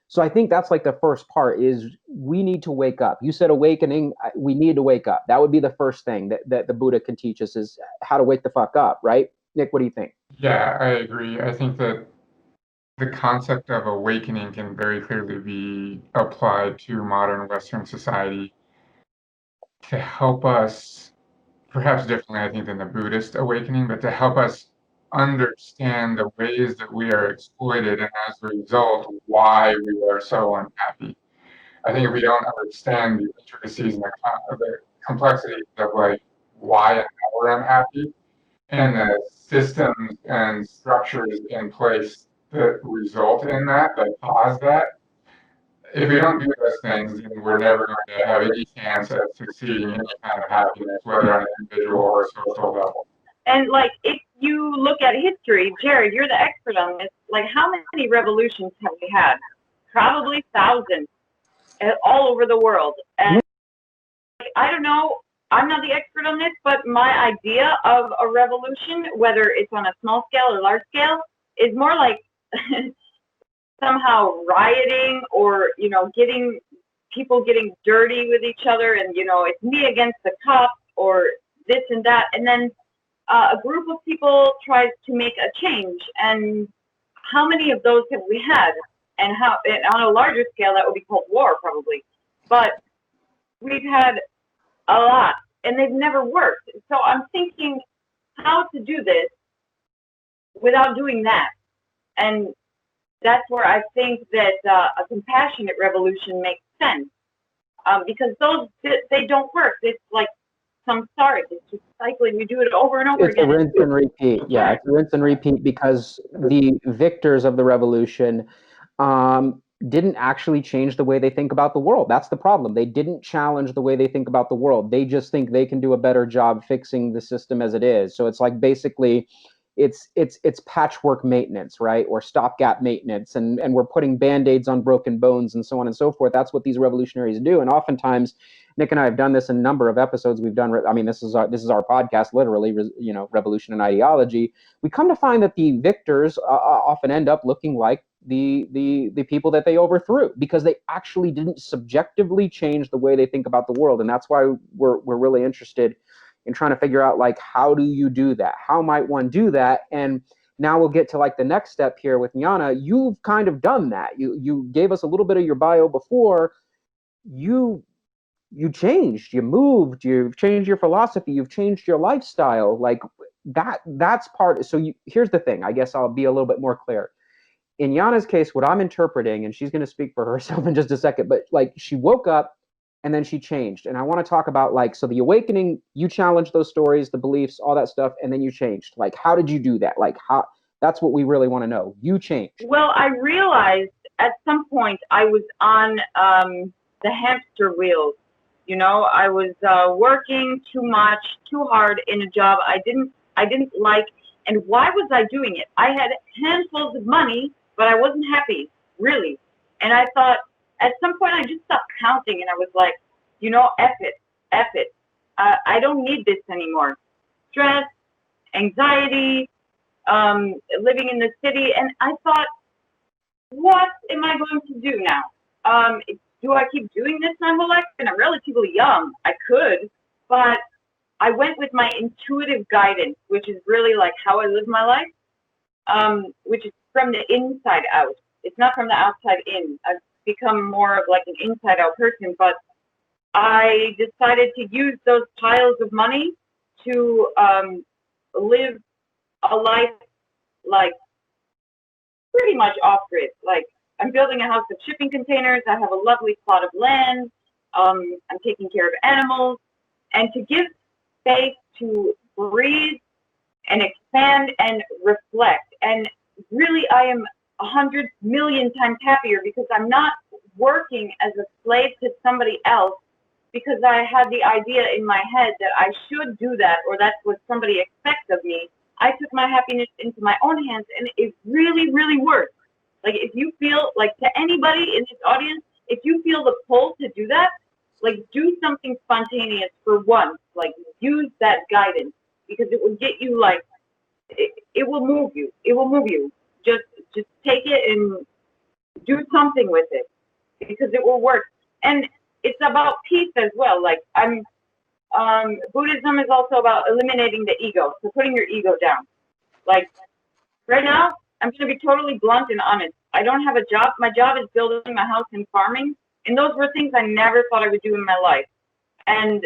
So I think that's like the first part is we need to wake up. You said awakening, we need to wake up. That would be the first thing that the Buddha can teach us is how to wake the fuck up, right? Nick, what do you think? Yeah, I agree. I think that the concept of awakening can very clearly be applied to modern Western society to help us, perhaps differently, I think, than the Buddhist awakening, but to help us understand the ways that we are exploited and as a result, why we are so unhappy. I think if we don't understand the intricacies and the complexities of like why and how we're unhappy, and the systems and structures in place that result in that, that cause that, if we don't do those things, then we're never going to have any chance at succeeding in any kind of happiness, whether on an individual or a social level. And like, if you look at history, Jared, you're the expert on this. Like, how many revolutions have we had? Probably thousands, all over the world. And like, I don't know, I'm not the expert on this, but my idea of a revolution, whether it's on a small scale or large scale, is more like somehow rioting, or getting people getting dirty with each other, and it's me against the cops, or this and that, and then a group of people tries to make a change. And how many of those have we had? And how, and on a larger scale, that would be called war probably, but we've had a lot, and they've never worked. So I'm thinking how to do this without doing that. And that's where I think that a compassionate revolution makes sense, because those, they don't work. It's like samsara. It's just cycling. You do it over and over again. It's a rinse and repeat. Yeah, it's a rinse and repeat because the victors of the revolution didn't actually change the way they think about the world. That's the problem. They didn't challenge the way they think about the world. They just think they can do a better job fixing the system as it is. So it's like basically it's patchwork maintenance, right? Or stopgap maintenance, and we're putting band-aids on broken bones and so on and so forth. That's what these revolutionaries do. And oftentimes, Nick and I have done this in a number of episodes we've done. I mean, this is our podcast, literally, Revolution and Ideology. We come to find that the victors often end up looking like the people that they overthrew, because they actually didn't subjectively change the way they think about the world. And that's why we're really interested in trying to figure out, like, how do you do that? How might one do that? And now we'll get to like the next step here with Jnana. You've kind of done that. You gave us a little bit of your bio before. You changed, you moved, you've changed your philosophy, you've changed your lifestyle. Like that's part. So here's the thing. I guess I'll be a little bit more clear. in Yana's case, what I'm interpreting, and she's going to speak for herself in just a second, but like she woke up and then she changed. And I want to talk about like, so the awakening, you challenged those stories, the beliefs, all that stuff, and then you changed. Like, how did you do that? Like, how, that's what we really want to know. You changed. Well, I realized at some point I was on the hamster wheel. You know, I was working too much, too hard in a job I didn't like. And why was I doing it? I had handfuls of money, but I wasn't happy, really. And I thought, at some point, I just stopped counting, and I was like, you know, F it, F it. I don't need this anymore. Stress, anxiety, living in the city, and I thought, what am I going to do now? Do I keep doing this my whole life? And I'm relatively young. I could, but I went with my intuitive guidance, which is really like how I live my life, which is from the inside out. It's not from the outside in. I've become more of like an inside out person, but I decided to use those piles of money to live a life like pretty much off grid. Like I'm building a house of shipping containers. I have a lovely plot of land. I'm taking care of animals, and to give space to breathe and expand and reflect. And really, I am 100 million times happier because I'm not working as a slave to somebody else because I had the idea in my head that I should do that or that's what somebody expects of me. I took my happiness into my own hands, and it really, really works. Like if you feel like, to anybody in this audience, if you feel the pull to do that, like do something spontaneous for once. Like use that guidance because it will get you like it will move you. It will move you. Just take it and do something with it because it will work. And it's about peace as well. Like Buddhism is also about eliminating the ego, so putting your ego down. Like right now, I'm going to be totally blunt and honest. I don't have a job. My job is building my house and farming, and those were things I never thought I would do in my life. And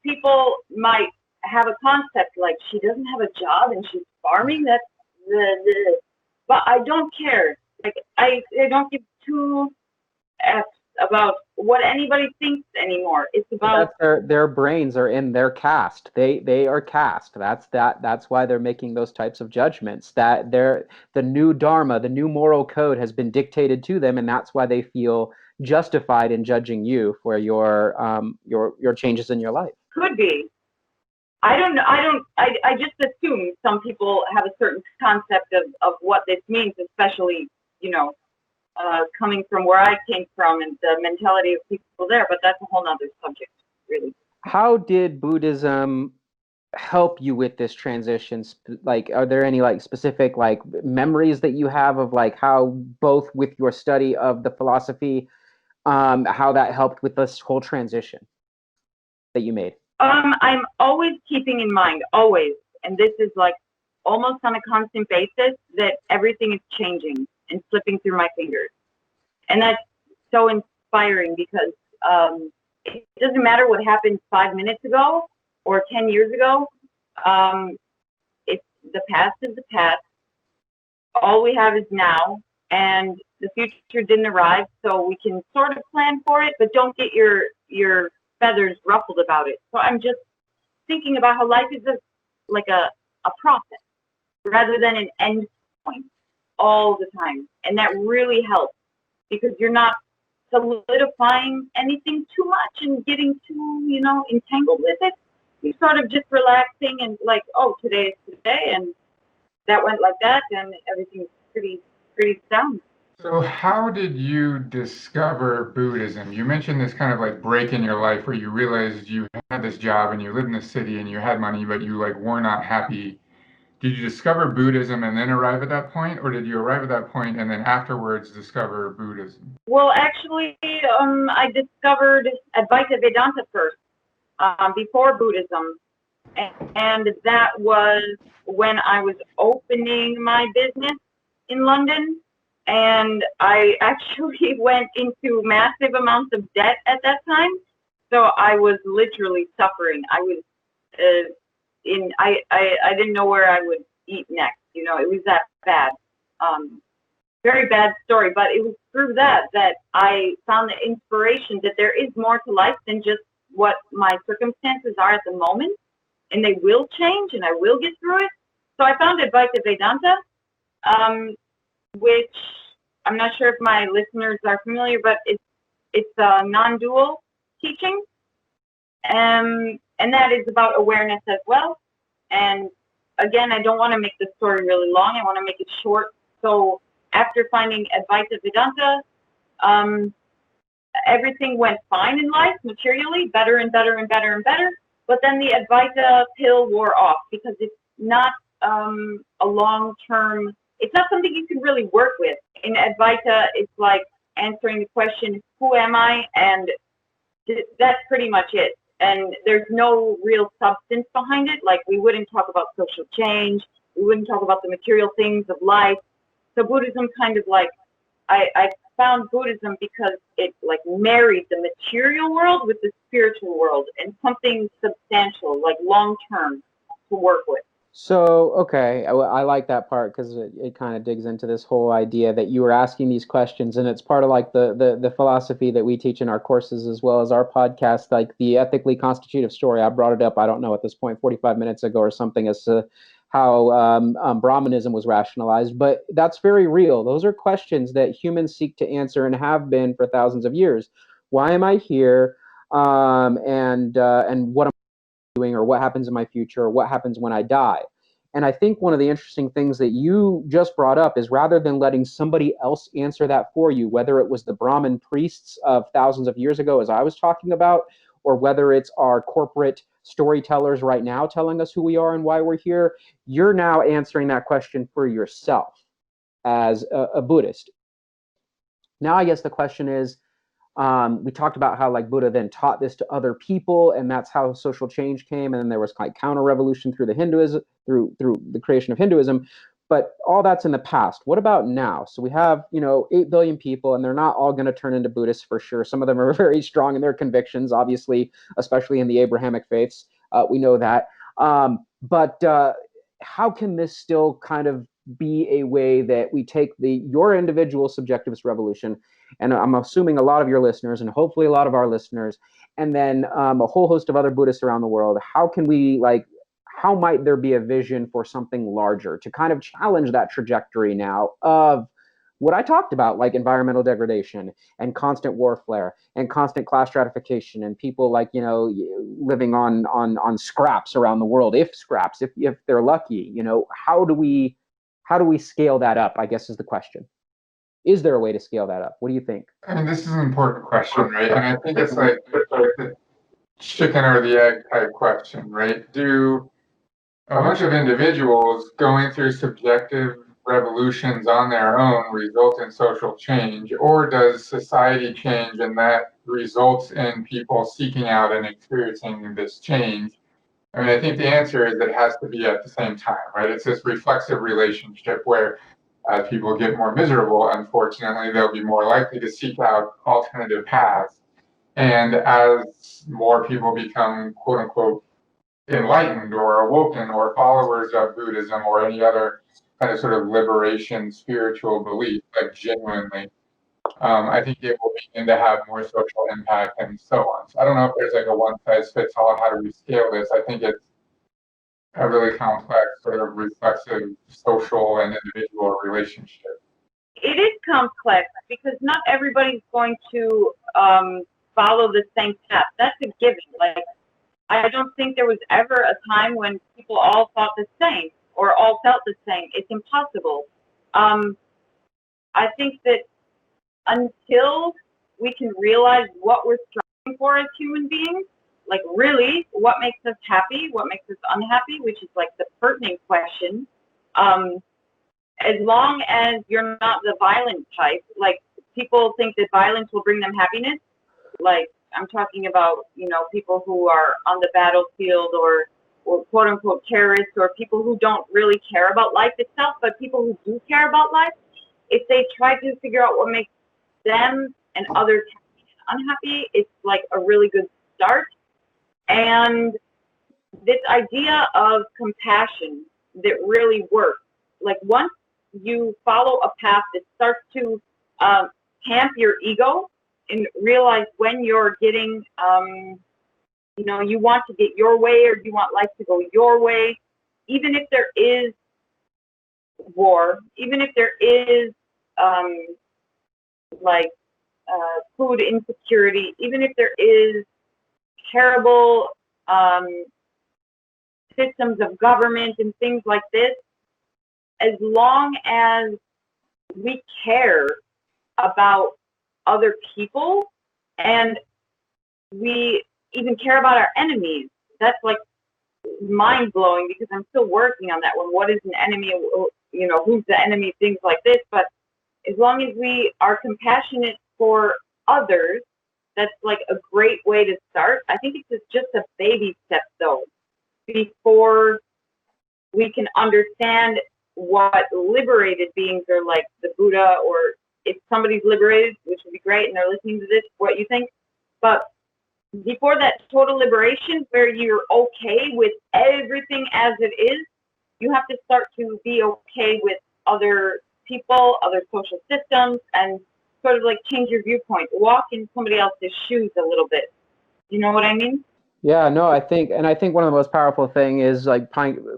people might have a concept like she doesn't have a job and she's farming. That's but I don't care. Like I don't give two f's about what anybody thinks anymore. It's about their brains are in their caste. They are caste. That's why they're making those types of judgments. That the new dharma, the new moral code has been dictated to them, and that's why they feel justified in judging you for your changes in your life. Could be. I don't know. I just assume some people have a certain concept of what this means, especially, you know, coming from where I came from and the mentality of people there, but that's a whole nother subject, really. How did Buddhism help you with this transition? Like, are there any like specific like memories that you have of like how both with your study of the philosophy, how that helped with this whole transition that you made? I'm always keeping in mind, always, and this is like almost on a constant basis, that everything is changing and slipping through my fingers. And that's so inspiring because it doesn't matter what happened 5 minutes ago or 10 years ago. It's the past is the past. All we have is now, and the future didn't arrive, so we can sort of plan for it, but don't get your feathers ruffled about it. So I'm just thinking about how life is like a process rather than an end point all the time. And that really helps because you're not solidifying anything too much and getting too, you know, entangled with it. You're sort of just relaxing and like, oh, today is today, and that went like that, and everything's pretty sound. So how did you discover Buddhism? You mentioned this kind of like break in your life where you realized you had this job and you lived in the city and you had money, but you like were not happy. Did you discover Buddhism and then arrive at that point, or did you arrive at that point and then afterwards discover Buddhism? Well, actually, I discovered Advaita Vedanta first, before Buddhism. And that was when I was opening my business in London. And I actually went into massive amounts of debt at that time. So I was literally suffering. I was I didn't know where I would eat next. You know, it was that bad. very bad story, but it was through that I found the inspiration that there is more to life than just what my circumstances are at the moment, and they will change, and I will get through it. So I found Advaita Vedanta, which I'm not sure if my listeners are familiar, but it's a non-dual teaching, and that is about awareness as well. And again, I don't want to make the story really long. I want to make it short. So after finding Advaita Vedanta, everything went fine in life, materially, better and better and better and better. But then the Advaita pill wore off because it's not a long-term, it's not something you can really work with. In Advaita, it's like answering the question, who am I? And that's pretty much it. And there's no real substance behind it. Like, we wouldn't talk about social change. We wouldn't talk about the material things of life. So Buddhism kind of like, I found Buddhism because it like married the material world with the spiritual world and something substantial, like long-term to work with. So, okay, I like that part because it kind of digs into this whole idea that you were asking these questions, and it's part of like the philosophy that we teach in our courses as well as our podcast, like the ethically constitutive story. I brought it up, I don't know, at this point, 45 minutes ago or something, as to how Brahmanism was rationalized, but that's very real. Those are questions that humans seek to answer and have been for thousands of years. Why am I here? And what am I doing, or what happens in my future, or what happens when I die? And I think one of the interesting things that you just brought up is, rather than letting somebody else answer that for you, whether it was the Brahmin priests of thousands of years ago, as I was talking about, or whether it's our corporate storytellers right now telling us who we are and why we're here, you're now answering that question for yourself as a Buddhist. Now, I guess the question is, we talked about how like Buddha then taught this to other people, and that's how social change came. And then there was like counter revolution through the Hinduism, through the creation of Hinduism. But all that's in the past. What about now? So we have 8 billion people, and they're not all going to turn into Buddhists for sure. Some of them are very strong in their convictions, obviously, especially in the Abrahamic faiths. We know that. But how can this still kind of be a way that we take your individual subjectivist revolution, and I'm assuming a lot of your listeners, and hopefully a lot of our listeners, and then a whole host of other Buddhists around the world, how might there be a vision for something larger to kind of challenge that trajectory now of what I talked about, like environmental degradation and constant warfare and constant class stratification and people like, living on scraps around the world, if they're lucky, how do we scale that up, I guess is the question. Is there a way to scale that up? What do you think? I mean, this is an important question, right? And I think it's like the chicken or the egg type question, right? Do a bunch of individuals going through subjective revolutions on their own result in social change, or does society change and that results in people seeking out and experiencing this change? I mean, I think the answer is it has to be at the same time, right? It's this reflexive relationship where as people get more miserable, unfortunately, they'll be more likely to seek out alternative paths. And as more people become, quote unquote, enlightened or awoken or followers of Buddhism or any other kind of sort of liberation spiritual belief, like genuinely, I think it will begin to have more social impact and so on. So I don't know if there's like a one size fits all. How do we scale this? I think it's a really complex sort of reflexive social and individual relationship. It is complex because not everybody's going to follow the same path. That's a given. Like, I don't think there was ever a time when people all thought the same or all felt the same. It's impossible. I think that until we can realize what we're striving for as human beings, like really what makes us happy, what makes us unhappy, which is like the pertinent question. As long as you're not the violent type, like people think that violence will bring them happiness. Like I'm talking about, people who are on the battlefield or quote unquote terrorists, or people who don't really care about life itself, but people who do care about life, if they try to figure out what makes them and others happy and unhappy, it's like a really good start. And this idea of compassion that really works, like once you follow a path that starts to tamp your ego and realize when you're getting, you want to get your way or you want life to go your way, even if there is war, even if there is like food insecurity, even if there is terrible systems of government and things like this, as long as we care about other people and we even care about our enemies, that's like mind blowing because I'm still working on that one. What is an enemy? Who's the enemy? Things like this. But as long as we are compassionate for others, that's like a great way to start. I think it's just a baby step though, before we can understand what liberated beings are like, the Buddha, or if somebody's liberated, which would be great, and they're listening to this, what you think. But before that total liberation, where you're okay with everything as it is, you have to start to be okay with other people, other social systems, and sort of like change your viewpoint, walk in somebody else's shoes a little bit. You know what I mean? Yeah, no, I think one of the most powerful thing is like,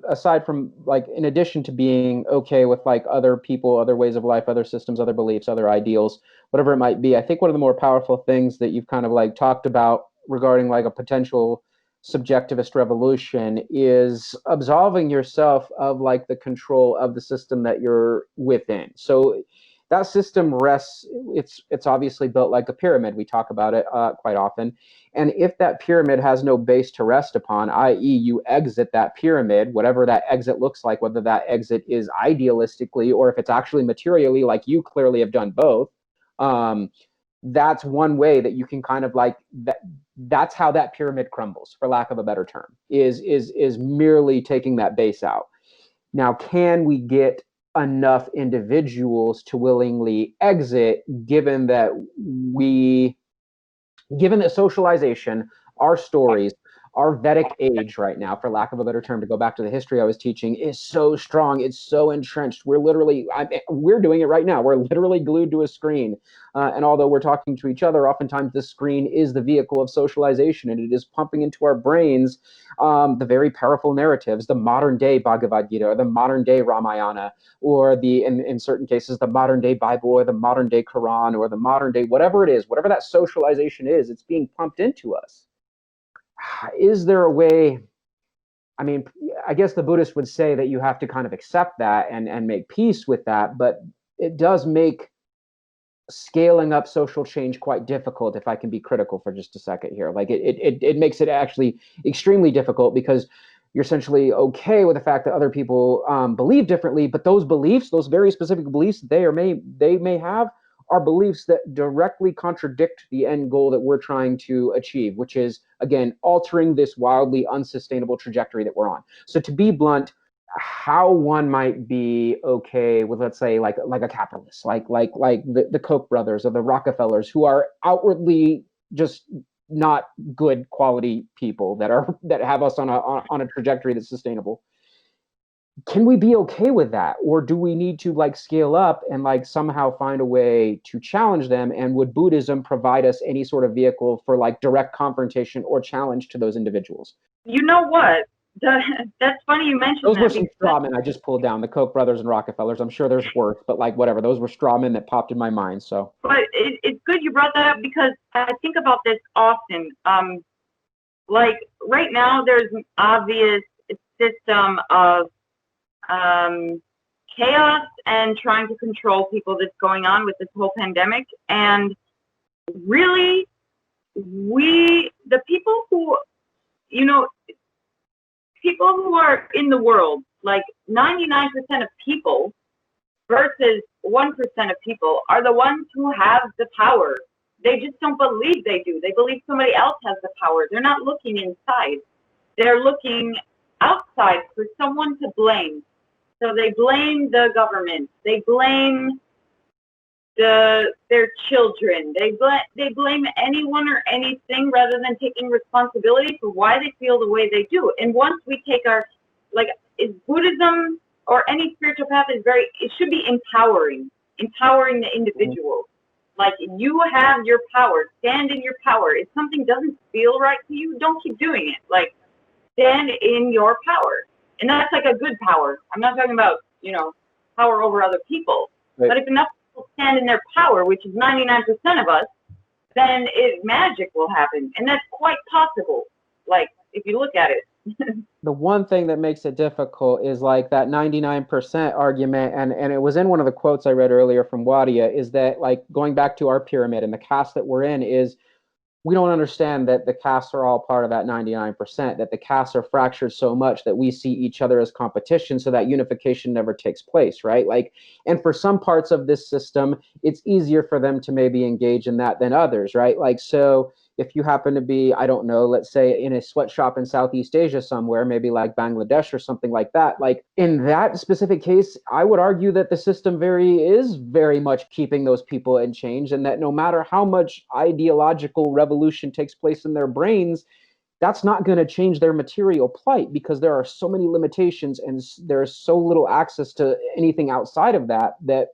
aside from like, in addition to being okay with like other people, other ways of life, other systems, other beliefs, other ideals, whatever it might be, I think one of the more powerful things that you've kind of like talked about regarding like a potential subjectivist revolution is absolving yourself of like the control of the system that you're within. So that system rests, it's obviously built like a pyramid. We talk about it quite often. And if that pyramid has no base to rest upon, i.e., you exit that pyramid, whatever that exit looks like, whether that exit is idealistically or if it's actually materially, like you clearly have done both, that's one way that you can kind of like that's how that pyramid crumbles, for lack of a better term, is merely taking that base out. Now, can we get enough individuals to willingly exit, given that socialization, our stories, our Vedic age right now, for lack of a better term, to go back to the history I was teaching, is so strong. It's so entrenched. We're doing it right now. We're literally glued to a screen. And although we're talking to each other, oftentimes the screen is the vehicle of socialization, and it is pumping into our brains the very powerful narratives, the modern day Bhagavad Gita, or the modern day Ramayana, or in certain cases, the modern day Bible, or the modern day Quran, or the modern day, whatever it is, whatever that socialization is, it's being pumped into us. Is there a way? I mean, I guess the Buddhist would say that you have to kind of accept that and make peace with that, but it does make scaling up social change quite difficult, if I can be critical for just a second here. Like it makes it actually extremely difficult, because you're essentially okay with the fact that other people believe differently, but those beliefs, those very specific beliefs they may have, are beliefs that directly contradict the end goal that we're trying to achieve, which is, again, altering this wildly unsustainable trajectory that we're on. So to be blunt, how one might be okay with, let's say, like a capitalist, like the Koch brothers or the Rockefellers, who are outwardly just not good quality people that have us on a trajectory that's sustainable. Can we be okay with that, or do we need to like scale up and like somehow find a way to challenge them? And would Buddhism provide us any sort of vehicle for like direct confrontation or challenge to those individuals? You know what? That's funny you mentioned those that. Those were some straw men I just pulled down, the Koch brothers and Rockefellers. I'm sure there's worse, but like whatever, those were straw men that popped in my mind. So, but it's good you brought that up, because I think about this often. Like right now, there's an obvious system of chaos and trying to control people that's going on with this whole pandemic. And really, the people who, people who are in the world, like 99% of people versus 1% of people, are the ones who have the power. They just don't believe they do. They believe somebody else has the power. They're not looking inside. They're looking outside for someone to blame. So they blame the government. They blame their children. They blame anyone or anything, rather than taking responsibility for why they feel the way they do. And once we take is Buddhism or any spiritual path is it should be empowering the individual. Like, you have your power, stand in your power. If something doesn't feel right to you, don't keep doing it. Like, stand in your power. And that's like a good power. I'm not talking about, power over other people. Right. But if enough people stand in their power, which is 99% of us, then magic will happen. And that's quite possible, like, if you look at it. The one thing that makes it difficult is like that 99% argument, and it was in one of the quotes I read earlier from Wadia, is that, like, going back to our pyramid and the caste that we're in, is we don't understand that the castes are all part of that 99%, that the castes are fractured so much that we see each other as competition, so that unification never takes place, right? Like, and for some parts of this system, it's easier for them to maybe engage in that than others, right? Like, so if you happen to be, I don't know, let's say in a sweatshop in Southeast Asia somewhere, maybe like Bangladesh or something like that, like in that specific case, I would argue that the system is very much keeping those people in change, and that no matter how much ideological revolution takes place in their brains, that's not going to change their material plight, because there are so many limitations and there's so little access to anything outside of that.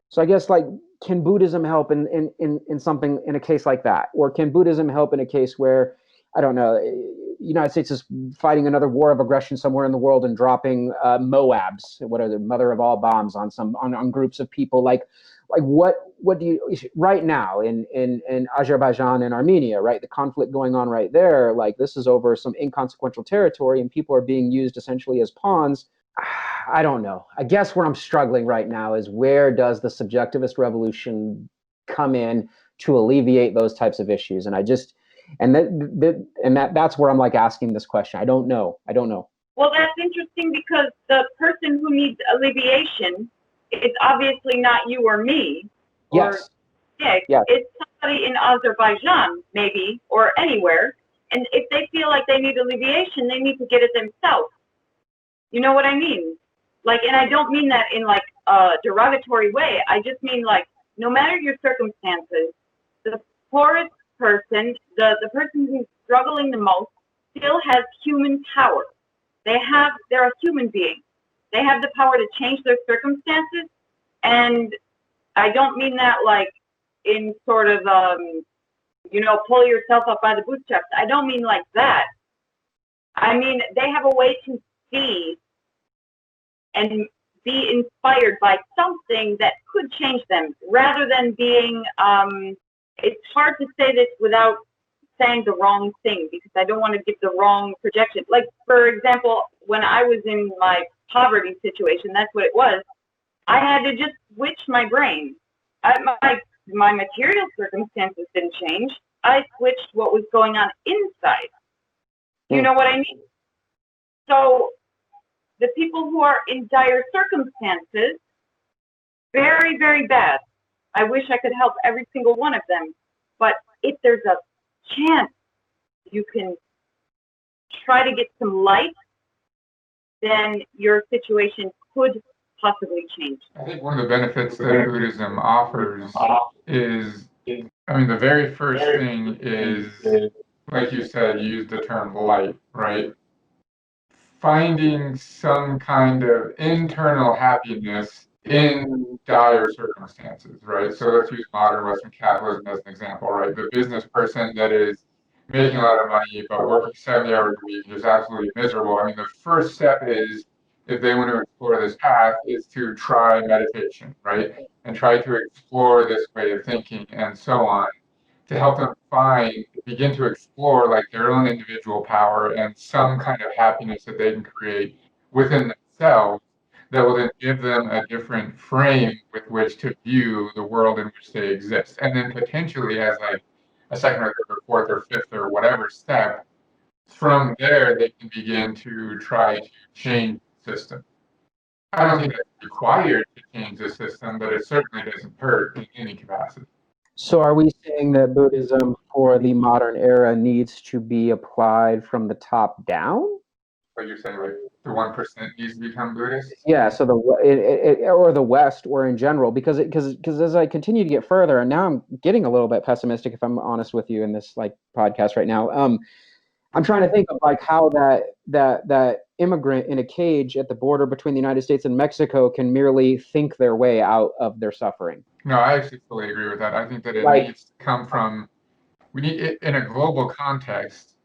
So I guess, like, can Buddhism help in something, in a case like that? Or can Buddhism help in a case where, I don't know, the United States is fighting another war of aggression somewhere in the world and dropping Moabs, what are the mother of all bombs, on groups of people? Like what do you, right now in Azerbaijan and Armenia, right, the conflict going on right there, like, this is over some inconsequential territory and people are being used essentially as pawns. I don't know. I guess where I'm struggling right now is, where does the subjectivist revolution come in to alleviate those types of issues? And that's where I'm, like, asking this question. I don't know. Well, that's interesting, because the person who needs alleviation, it's obviously not you or me, or yes. Dick. Yes. It's somebody in Azerbaijan, maybe, or anywhere. And if they feel like they need alleviation, they need to get it themselves. You know what I mean? Like, and I don't mean that in, like, a derogatory way. I just mean, like, no matter your circumstances, the poorest person, the person who's struggling the most, still has human power. They're a human being. They have the power to change their circumstances, and I don't mean that, like, in sort of, pull yourself up by the bootstraps. I don't mean like that. I mean, they have a way to see and be inspired by something that could change them, rather than being, it's hard to say this without saying the wrong thing, because I don't want to give the wrong projection. Like, for example, when I was in my poverty situation, that's what it was. I had to just switch my brain. My material circumstances didn't change. I switched what was going on inside. You know what I mean? So the people who are in dire circumstances, very, very bad. I wish I could help every single one of them. But if there's a chance you can try to get some light, then your situation could possibly change. I think one of the benefits that Buddhism offers is, the very first thing is, like you said, you used the term light, right? Finding some kind of internal happiness in dire circumstances, right? So let's use modern Western capitalism as an example, right? The business person that is making a lot of money but working 70 hours a week is absolutely miserable. The first step is, if they want to explore this path, is to try meditation, right? And try to explore this way of thinking and so on, to help them begin to explore, like, their own individual power and some kind of happiness that they can create within themselves, that will then give them a different frame with which to view the world in which they exist. And then potentially, as like a second or third or fourth or fifth or whatever step, from there they can begin to try to change the system. I don't think it's required to change the system, but it certainly doesn't hurt in any capacity. So are we saying that Buddhism for the modern era needs to be applied from the top down? What you're saying, like, the 1% needs to become Buddhist? Yeah, so or the West, or in general, because as I continue to get further, and now I'm getting a little bit pessimistic, if I'm honest with you, in this, like, podcast right now. I'm trying to think of like how that immigrant in a cage at the border between the United States and Mexico can merely think their way out of their suffering. No, I actually fully agree with that. I think that it Like, needs to come from, we need it in a global context,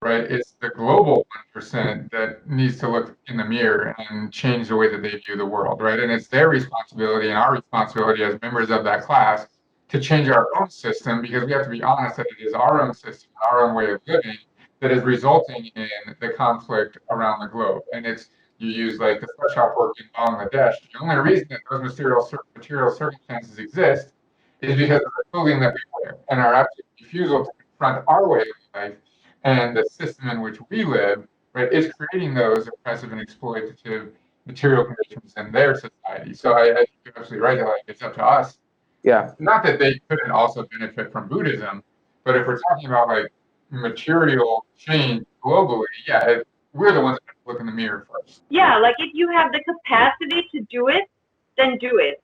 right? It's the global 1% that needs to look in the mirror and change the way that they view the world, right? And it's their responsibility and our responsibility as members of that class to change our own system, because we have to be honest that it is our own system, our own way of living that is resulting in the conflict around the globe. And it's, you use like the sweatshop work in Bangladesh. The only reason that those material circumstances exist is because of the clothing that we wear and our absolute refusal to confront our way of life and the system in which we live, right, is creating those oppressive and exploitative material conditions in their society. So I think you're absolutely right. Like, it's up to us. yeah, Not that they couldn't also benefit from Buddhism, but if we're talking about like material change globally, yeah, we're the ones that have to look in the mirror first. Yeah, like if you have the capacity to do it, then do it.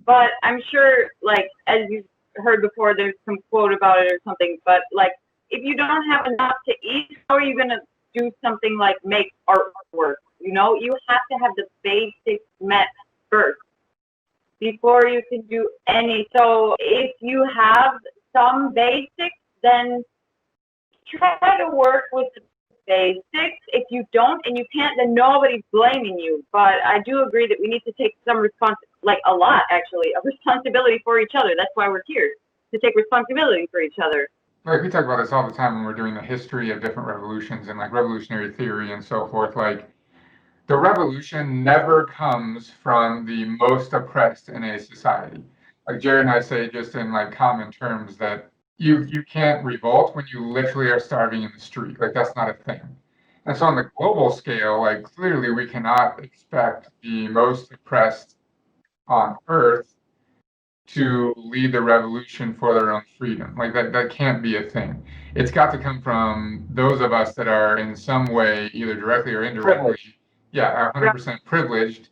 But I'm sure, like, as you've heard before, there's some quote about it or something, but like, if you don't have enough to eat, how are you going to do something like make artwork? You know, you have to have the basics met first before you can do any. So if you have some basics, then try to work with the basics. If you don't and you can't, then nobody's blaming you. But I do agree that we need to take some like a lot actually, of responsibility for each other. That's why we're here, to take responsibility for each other. Like, we talk about this all the time when we're doing the history of different revolutions and like revolutionary theory and so forth. Like, the revolution never comes from the most oppressed in a society. Like Jared and I say, just in like common terms, that you can't revolt when you literally are starving in the street. Like, that's not a thing. And so on the global scale, like, clearly we cannot expect the most oppressed on earth to lead the revolution for their own freedom. Like, that can't be a thing. It's got to come from those of us that are in some way, either directly or indirectly, privilege. yeah, 100% privileged,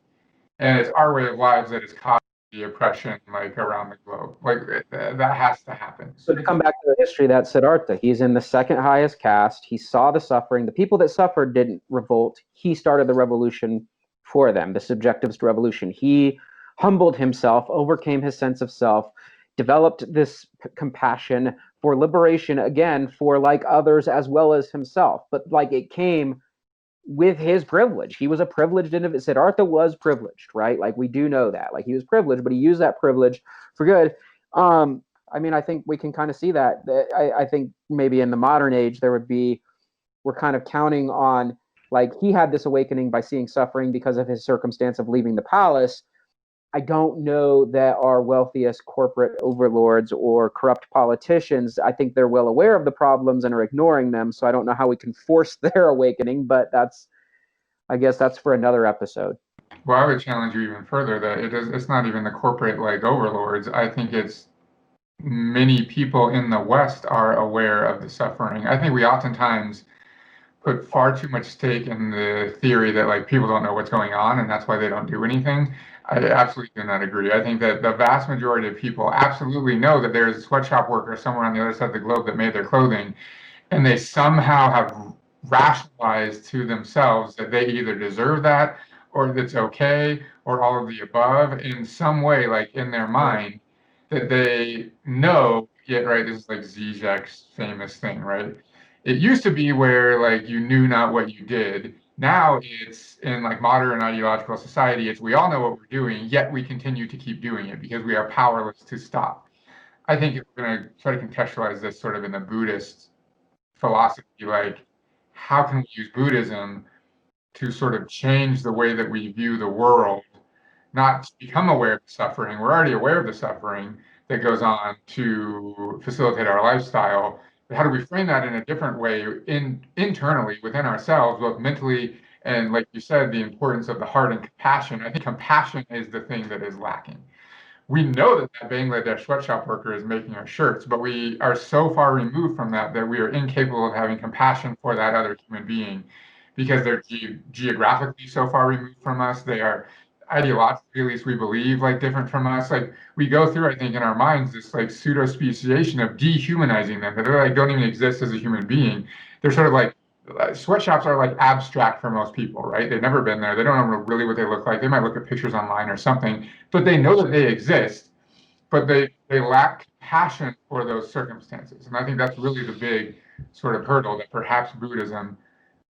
and it's our way of lives that is causing the oppression, like, around the globe. Like, that has to happen. So to come back to the history, that Siddhartha, he's in the second highest caste. He saw the suffering. The people that suffered didn't revolt. He started the revolution for them, the subjectivist revolution. He humbled himself, overcame his sense of self, developed this compassion for liberation, again, for like others as well as himself. But like, it came with his privilege. He was a privileged individual. Siddhartha was privileged, right? Like, we do know that. Like, he was privileged, but he used that privilege for good. I mean, I think we can kind of see that. I think maybe in the modern age, there would be, we're kind of counting on, like, he had this awakening by seeing suffering because of his circumstance of leaving the palace. I don't know that our wealthiest corporate overlords or corrupt politicians, I think they're well aware of the problems and are ignoring them. So I don't know how we can force their awakening, but I guess that's for another episode. Well, I would challenge you even further that it's not even the corporate, like, overlords. I think it's many people in the West are aware of the suffering. I think we oftentimes put far too much stake in the theory that like people don't know what's going on and that's why they don't do anything. I absolutely do not agree. I think that the vast majority of people absolutely know that there's a sweatshop worker somewhere on the other side of the globe that made their clothing, and they somehow have rationalized to themselves that they either deserve that or that's okay or all of the above in some way, like in their mind, that they know. Yet, right, this is like Zizek's famous thing, right? It used to be where like you knew not what you did. Now it's in like modern ideological society, it's we all know what we're doing, yet we continue to keep doing it because we are powerless to stop. I think if we're going to try to contextualize this sort of in the Buddhist philosophy, like, how can we use Buddhism to sort of change the way that we view the world, not to become aware of the suffering. We're already aware of the suffering that goes on to facilitate our lifestyle. But how do we frame that in a different way internally within ourselves, both mentally and, like you said, the importance of the heart and compassion? I think compassion is the thing that is lacking. We know that that Bangladesh sweatshop worker is making our shirts, but we are so far removed from that that we are incapable of having compassion for that other human being because they're geographically so far removed from us. They are ideologically, at least we believe like different from us. Like we go through, I think, in our minds, this like pseudo speciation of dehumanizing them, that they like don't even exist as a human being. They're sort of like sweatshops are like abstract for most people, right? They've never been there. They don't know really what they look like. They might look at pictures online or something, but they know that they exist, but they lack passion for those circumstances. And I think that's really the big sort of hurdle that perhaps Buddhism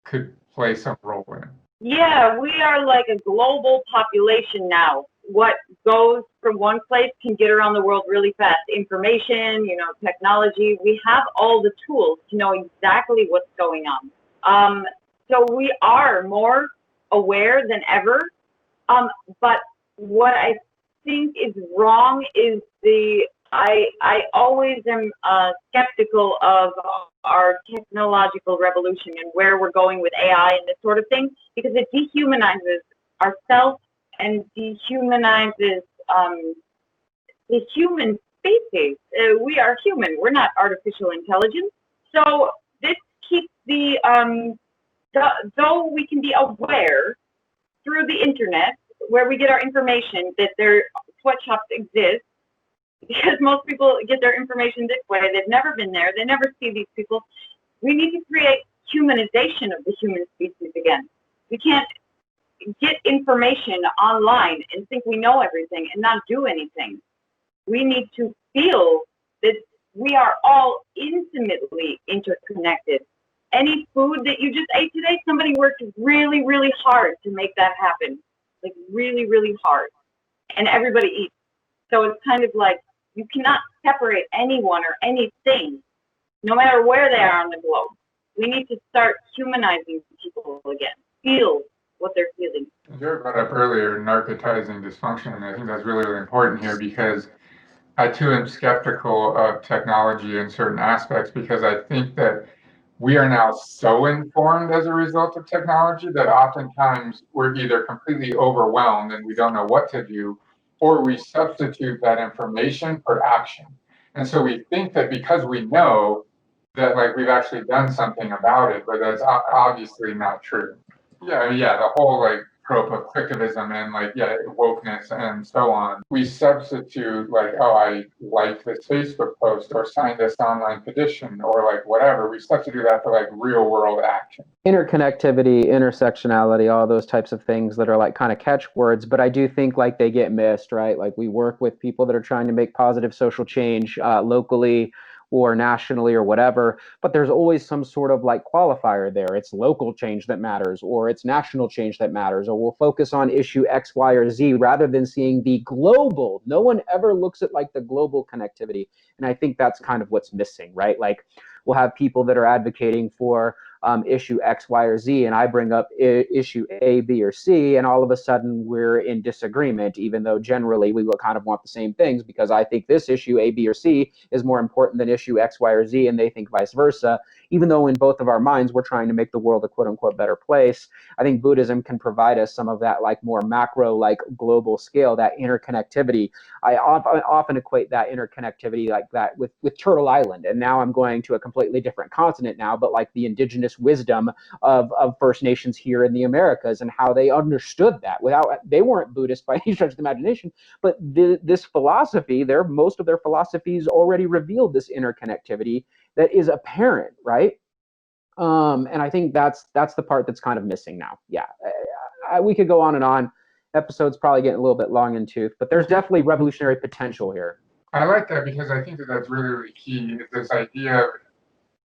could play some role in. Yeah, we are like a global population now. What goes from one place can get around the world really fast. Information, technology. We have all the tools to know exactly what's going on. So we are more aware than ever. But what I think is wrong is I always am skeptical of our technological revolution and where we're going with AI and this sort of thing, because it dehumanizes ourselves and dehumanizes the human species. We are human. We're not artificial intelligence. So this keeps though we can be aware through the internet, where we get our information, that their sweatshops exist, because most people get their information this way. They've never been there. They never see these people. We need to create humanization of the human species again. We can't get information online and think we know everything and not do anything. We need to feel that we are all intimately interconnected. Any food that you just ate today, somebody worked really, really hard to make that happen. Like really, really hard. And everybody eats. So it's kind of like you cannot separate anyone or anything, no matter where they are on the globe. We need to start humanizing people again. Feel what they're feeling. You brought up earlier narcotizing dysfunction, and I think that's really, really important here, because I too am skeptical of technology in certain aspects, because I think that we are now so informed as a result of technology that oftentimes we're either completely overwhelmed and we don't know what to do, or we substitute that information for action. And so we think that because we know that like we've actually done something about it, but that's obviously not true. Yeah, the whole like trope of clicktivism and like wokeness and so on. We substitute like, oh, I like this Facebook post or signed this online petition or like whatever. We substitute that for like real world action. Interconnectivity, intersectionality, all those types of things that are like kind of catchwords, but I do think like they get missed, right? Like we work with people that are trying to make positive social change locally or nationally or whatever, but there's always some sort of like qualifier there. It's local change that matters, or it's national change that matters, or we'll focus on issue X, Y, or Z rather than seeing the global. No one ever looks at like the global connectivity. And I think that's kind of what's missing, right? Like we'll have people that are advocating for issue X, Y, or Z, and I bring up issue A, B, or C, and all of a sudden we're in disagreement, even though generally we will kind of want the same things, because I think this issue A, B, or C is more important than issue X, Y, or Z, and they think vice versa, even though in both of our minds we're trying to make the world a quote-unquote better place. I think Buddhism can provide us some of that like more macro, like global scale, that interconnectivity. I often equate that interconnectivity like that with Turtle Island, and now I'm going to a completely different continent now, but like the indigenous wisdom of First Nations here in the Americas and how they understood that. They weren't Buddhist by any stretch of the imagination, but this philosophy, most of their philosophies already revealed this interconnectivity that is apparent, right? And I think that's the part that's kind of missing now. Yeah, we could go on and on. Episode's probably getting a little bit long in tooth, but there's definitely revolutionary potential here. I like that, because I think that that's really, really key. This idea of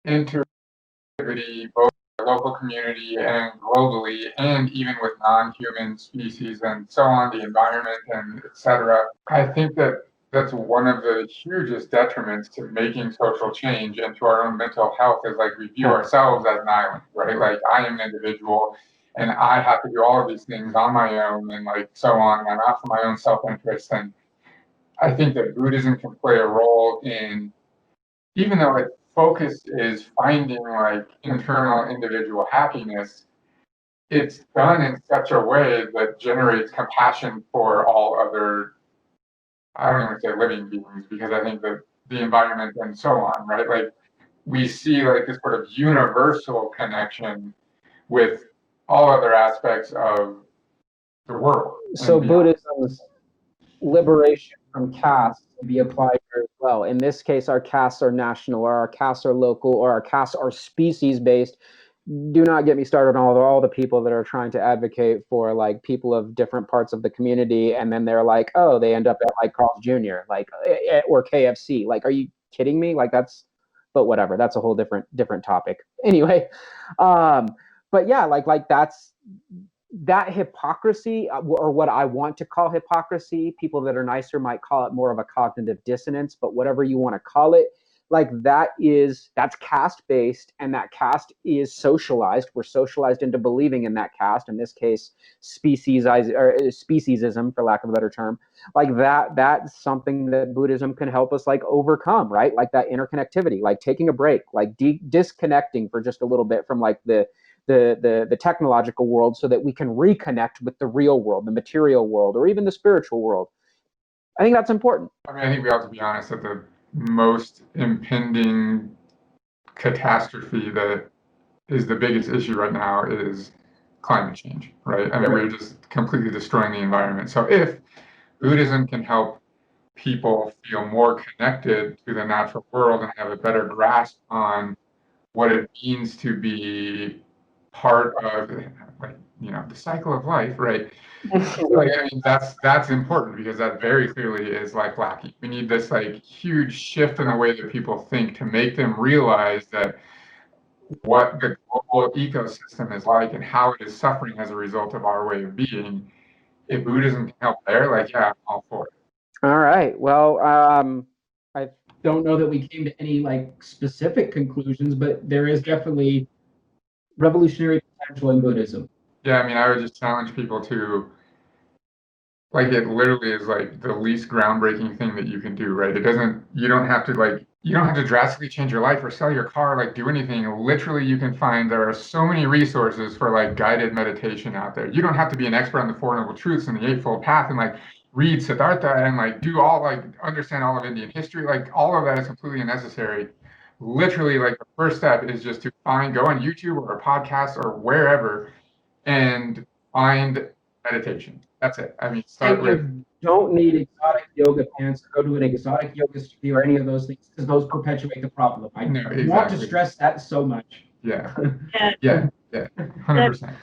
interactivity, both in the local community and globally, and even with non-human species and so on, the environment and etc. I think that that's one of the hugest detriments to making social change and to our own mental health, is like we view ourselves as an island, right? Like I am an individual and I have to do all of these things on my own and like so on, and I'm out for my own self-interest. And I think that Buddhism can play a role in, even though its focus is finding like internal individual happiness, it's done in such a way that generates compassion for all other, I don't even say living beings, because I think that the environment and so on, right? Like we see like this sort of universal connection with all other aspects of the world. So and beyond. Buddhism's liberation from caste can be applied here as well. In this case, our castes are national, or our castes are local, or our castes are species based. Do not get me started on all the people that are trying to advocate for like people of different parts of the community, and then they're like, oh, they end up at like Carl's Jr. like or KFC. Like, are you kidding me? Like that's, but whatever. That's a whole different topic. Anyway, um, but yeah, like that's that hypocrisy, or what I want to call hypocrisy. People that are nicer might call it more of a cognitive dissonance, but whatever you want to call it, like that's caste based, and that caste is socialized. We're socialized into believing in that caste. In this case, speciesism, for lack of a better term. Like that's something that Buddhism can help us like overcome, right? Like that interconnectivity, like taking a break, like disconnecting for just a little bit from like the technological world, so that we can reconnect with the real world, the material world, or even the spiritual world. I think that's important. I mean, I think we have to be honest that the most impending catastrophe that is the biggest issue right now is climate change, right? I mean, we're just completely destroying the environment. So if Buddhism can help people feel more connected to the natural world and have a better grasp on what it means to be part of, like, the cycle of life, right? Like, I mean, that's important, because that very clearly is like lacking. We need this like huge shift in the way that people think to make them realize that what the global ecosystem is like and how it is suffering as a result of our way of being. If Buddhism can help there, like, yeah, I'm all for it. All right. Well, I don't know that we came to any like specific conclusions, but there is definitely revolutionary potential in Buddhism. Yeah, I mean, I would just challenge people to, like, it literally is like the least groundbreaking thing that you can do, right? You don't have to drastically change your life or sell your car, like do anything. Literally, you can find, there are so many resources for like guided meditation out there. You don't have to be an expert on the Four Noble Truths and the Eightfold Path and like read Siddhartha and like do all, like understand all of Indian history. Like all of that is completely unnecessary. Literally, like the first step is just to go on YouTube or a podcast or wherever and find meditation. That's it. I mean, start with. You don't need exotic yoga pants to go to an exotic yoga studio or any of those things, because those perpetuate the problem. I want to stress that so much. Yeah. Yeah. 100%.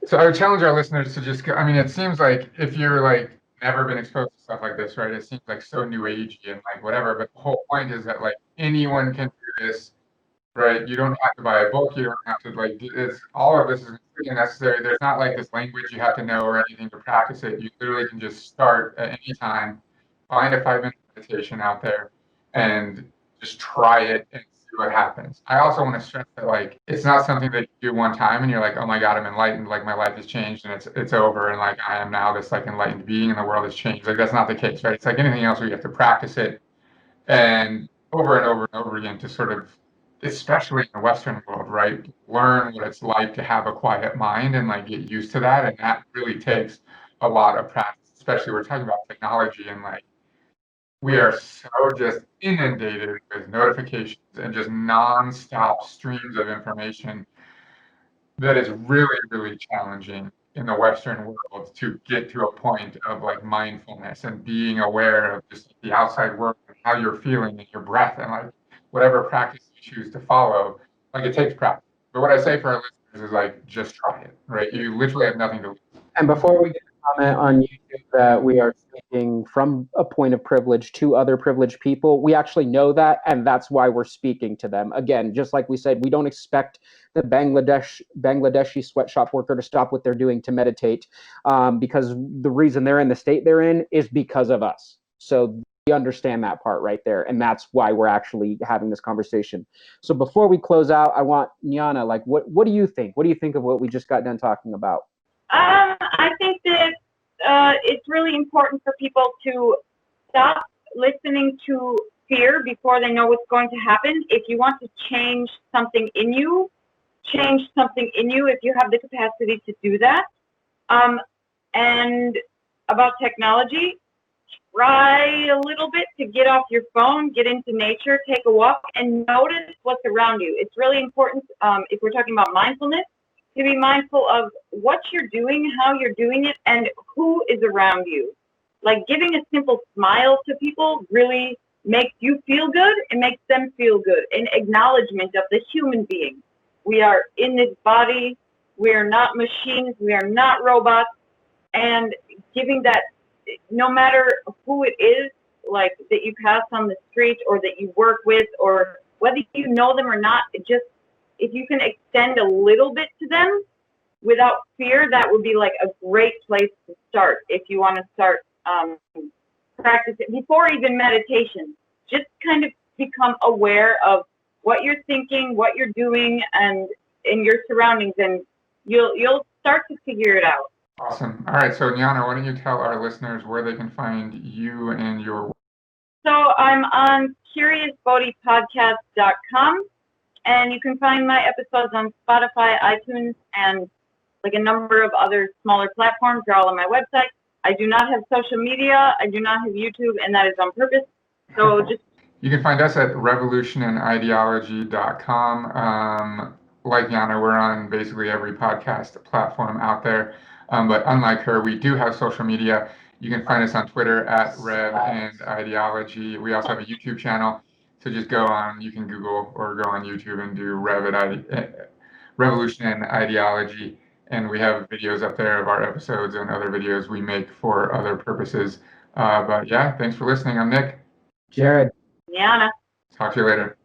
So I would challenge our listeners to just, I mean, it seems like if you're like never been exposed to stuff like this, right? It seems like so new agey and like whatever, but the whole point is that like anyone can do this, right? You don't have to buy a book. You don't have to like do this. All of this is completely necessary. There's not like this language you have to know or anything to practice it. You literally can just start at any time, find a 5-minute meditation out there, and just try it and see what happens. I also want to stress that like it's not something that you do one time and you're like, oh my God, I'm enlightened. Like my life has changed and it's over, and like I am now this like enlightened being and the world has changed. Like that's not the case, right? It's like anything else where you have to practice it and over and over again to sort of, especially in the Western world, right? Learn what it's like to have a quiet mind and like get used to that. And that really takes a lot of practice, especially we're talking about technology and like we are so just inundated with notifications and just nonstop streams of information that is really, really challenging in the Western world to get to a point of like mindfulness and being aware of just the outside world and how you're feeling and your breath and like whatever practice you choose to follow. Like it takes practice. But what I say for our listeners is like just try it, right? You literally have nothing to lose. And before we get a comment on YouTube that we are speaking from a point of privilege to other privileged people, we actually know that, and that's why we're speaking to them. Again, just like we said, we don't expect the Bangladeshi sweatshop worker to stop what they're doing to meditate, because the reason they're in the state they're in is because of us. So we understand that part right there, and that's why we're actually having this conversation. So before we close out, I want Jnana, like, what do you think? What do you think of what we just got done talking about? I think that it's really important for people to stop listening to fear before they know what's going to happen. If you want to change something in you if you have the capacity to do that. And about technology, try a little bit to get off your phone, get into nature, take a walk, and notice what's around you. It's really important if we're talking about mindfulness. to be mindful of what you're doing, how you're doing it, and who is around you. Like giving a simple smile to people really makes you feel good. It makes them feel good. An acknowledgement of the human being. We are in this body. We are not machines. We are not robots. And giving that, no matter who it is, like that you pass on the street or that you work with, or whether you know them or not, it just, if you can extend a little bit to them without fear, that would be like a great place to start if you want to start practicing before even meditation. Just kind of become aware of what you're thinking, what you're doing, and in your surroundings, and you'll start to figure it out. Awesome. All right, so Jnana, why don't you tell our listeners where they can find you and your work? So I'm on CuriousBodhiPodcast.com, and you can find my episodes on Spotify, iTunes, and like a number of other smaller platforms. They're all on my website. I do not have social media. I do not have YouTube, and that is on purpose. So just... You can find us at revolutionandideology.com. Like Jnana, we're on basically every podcast platform out there. But unlike her, we do have social media. You can find us on Twitter at Rev and Ideology. We also have a YouTube channel. So just go on, you can Google or go on YouTube and do Revolution and Ideology. And we have videos up there of our episodes and other videos we make for other purposes. But yeah, thanks for listening. I'm Nick. Jared. Jnana. Talk to you later.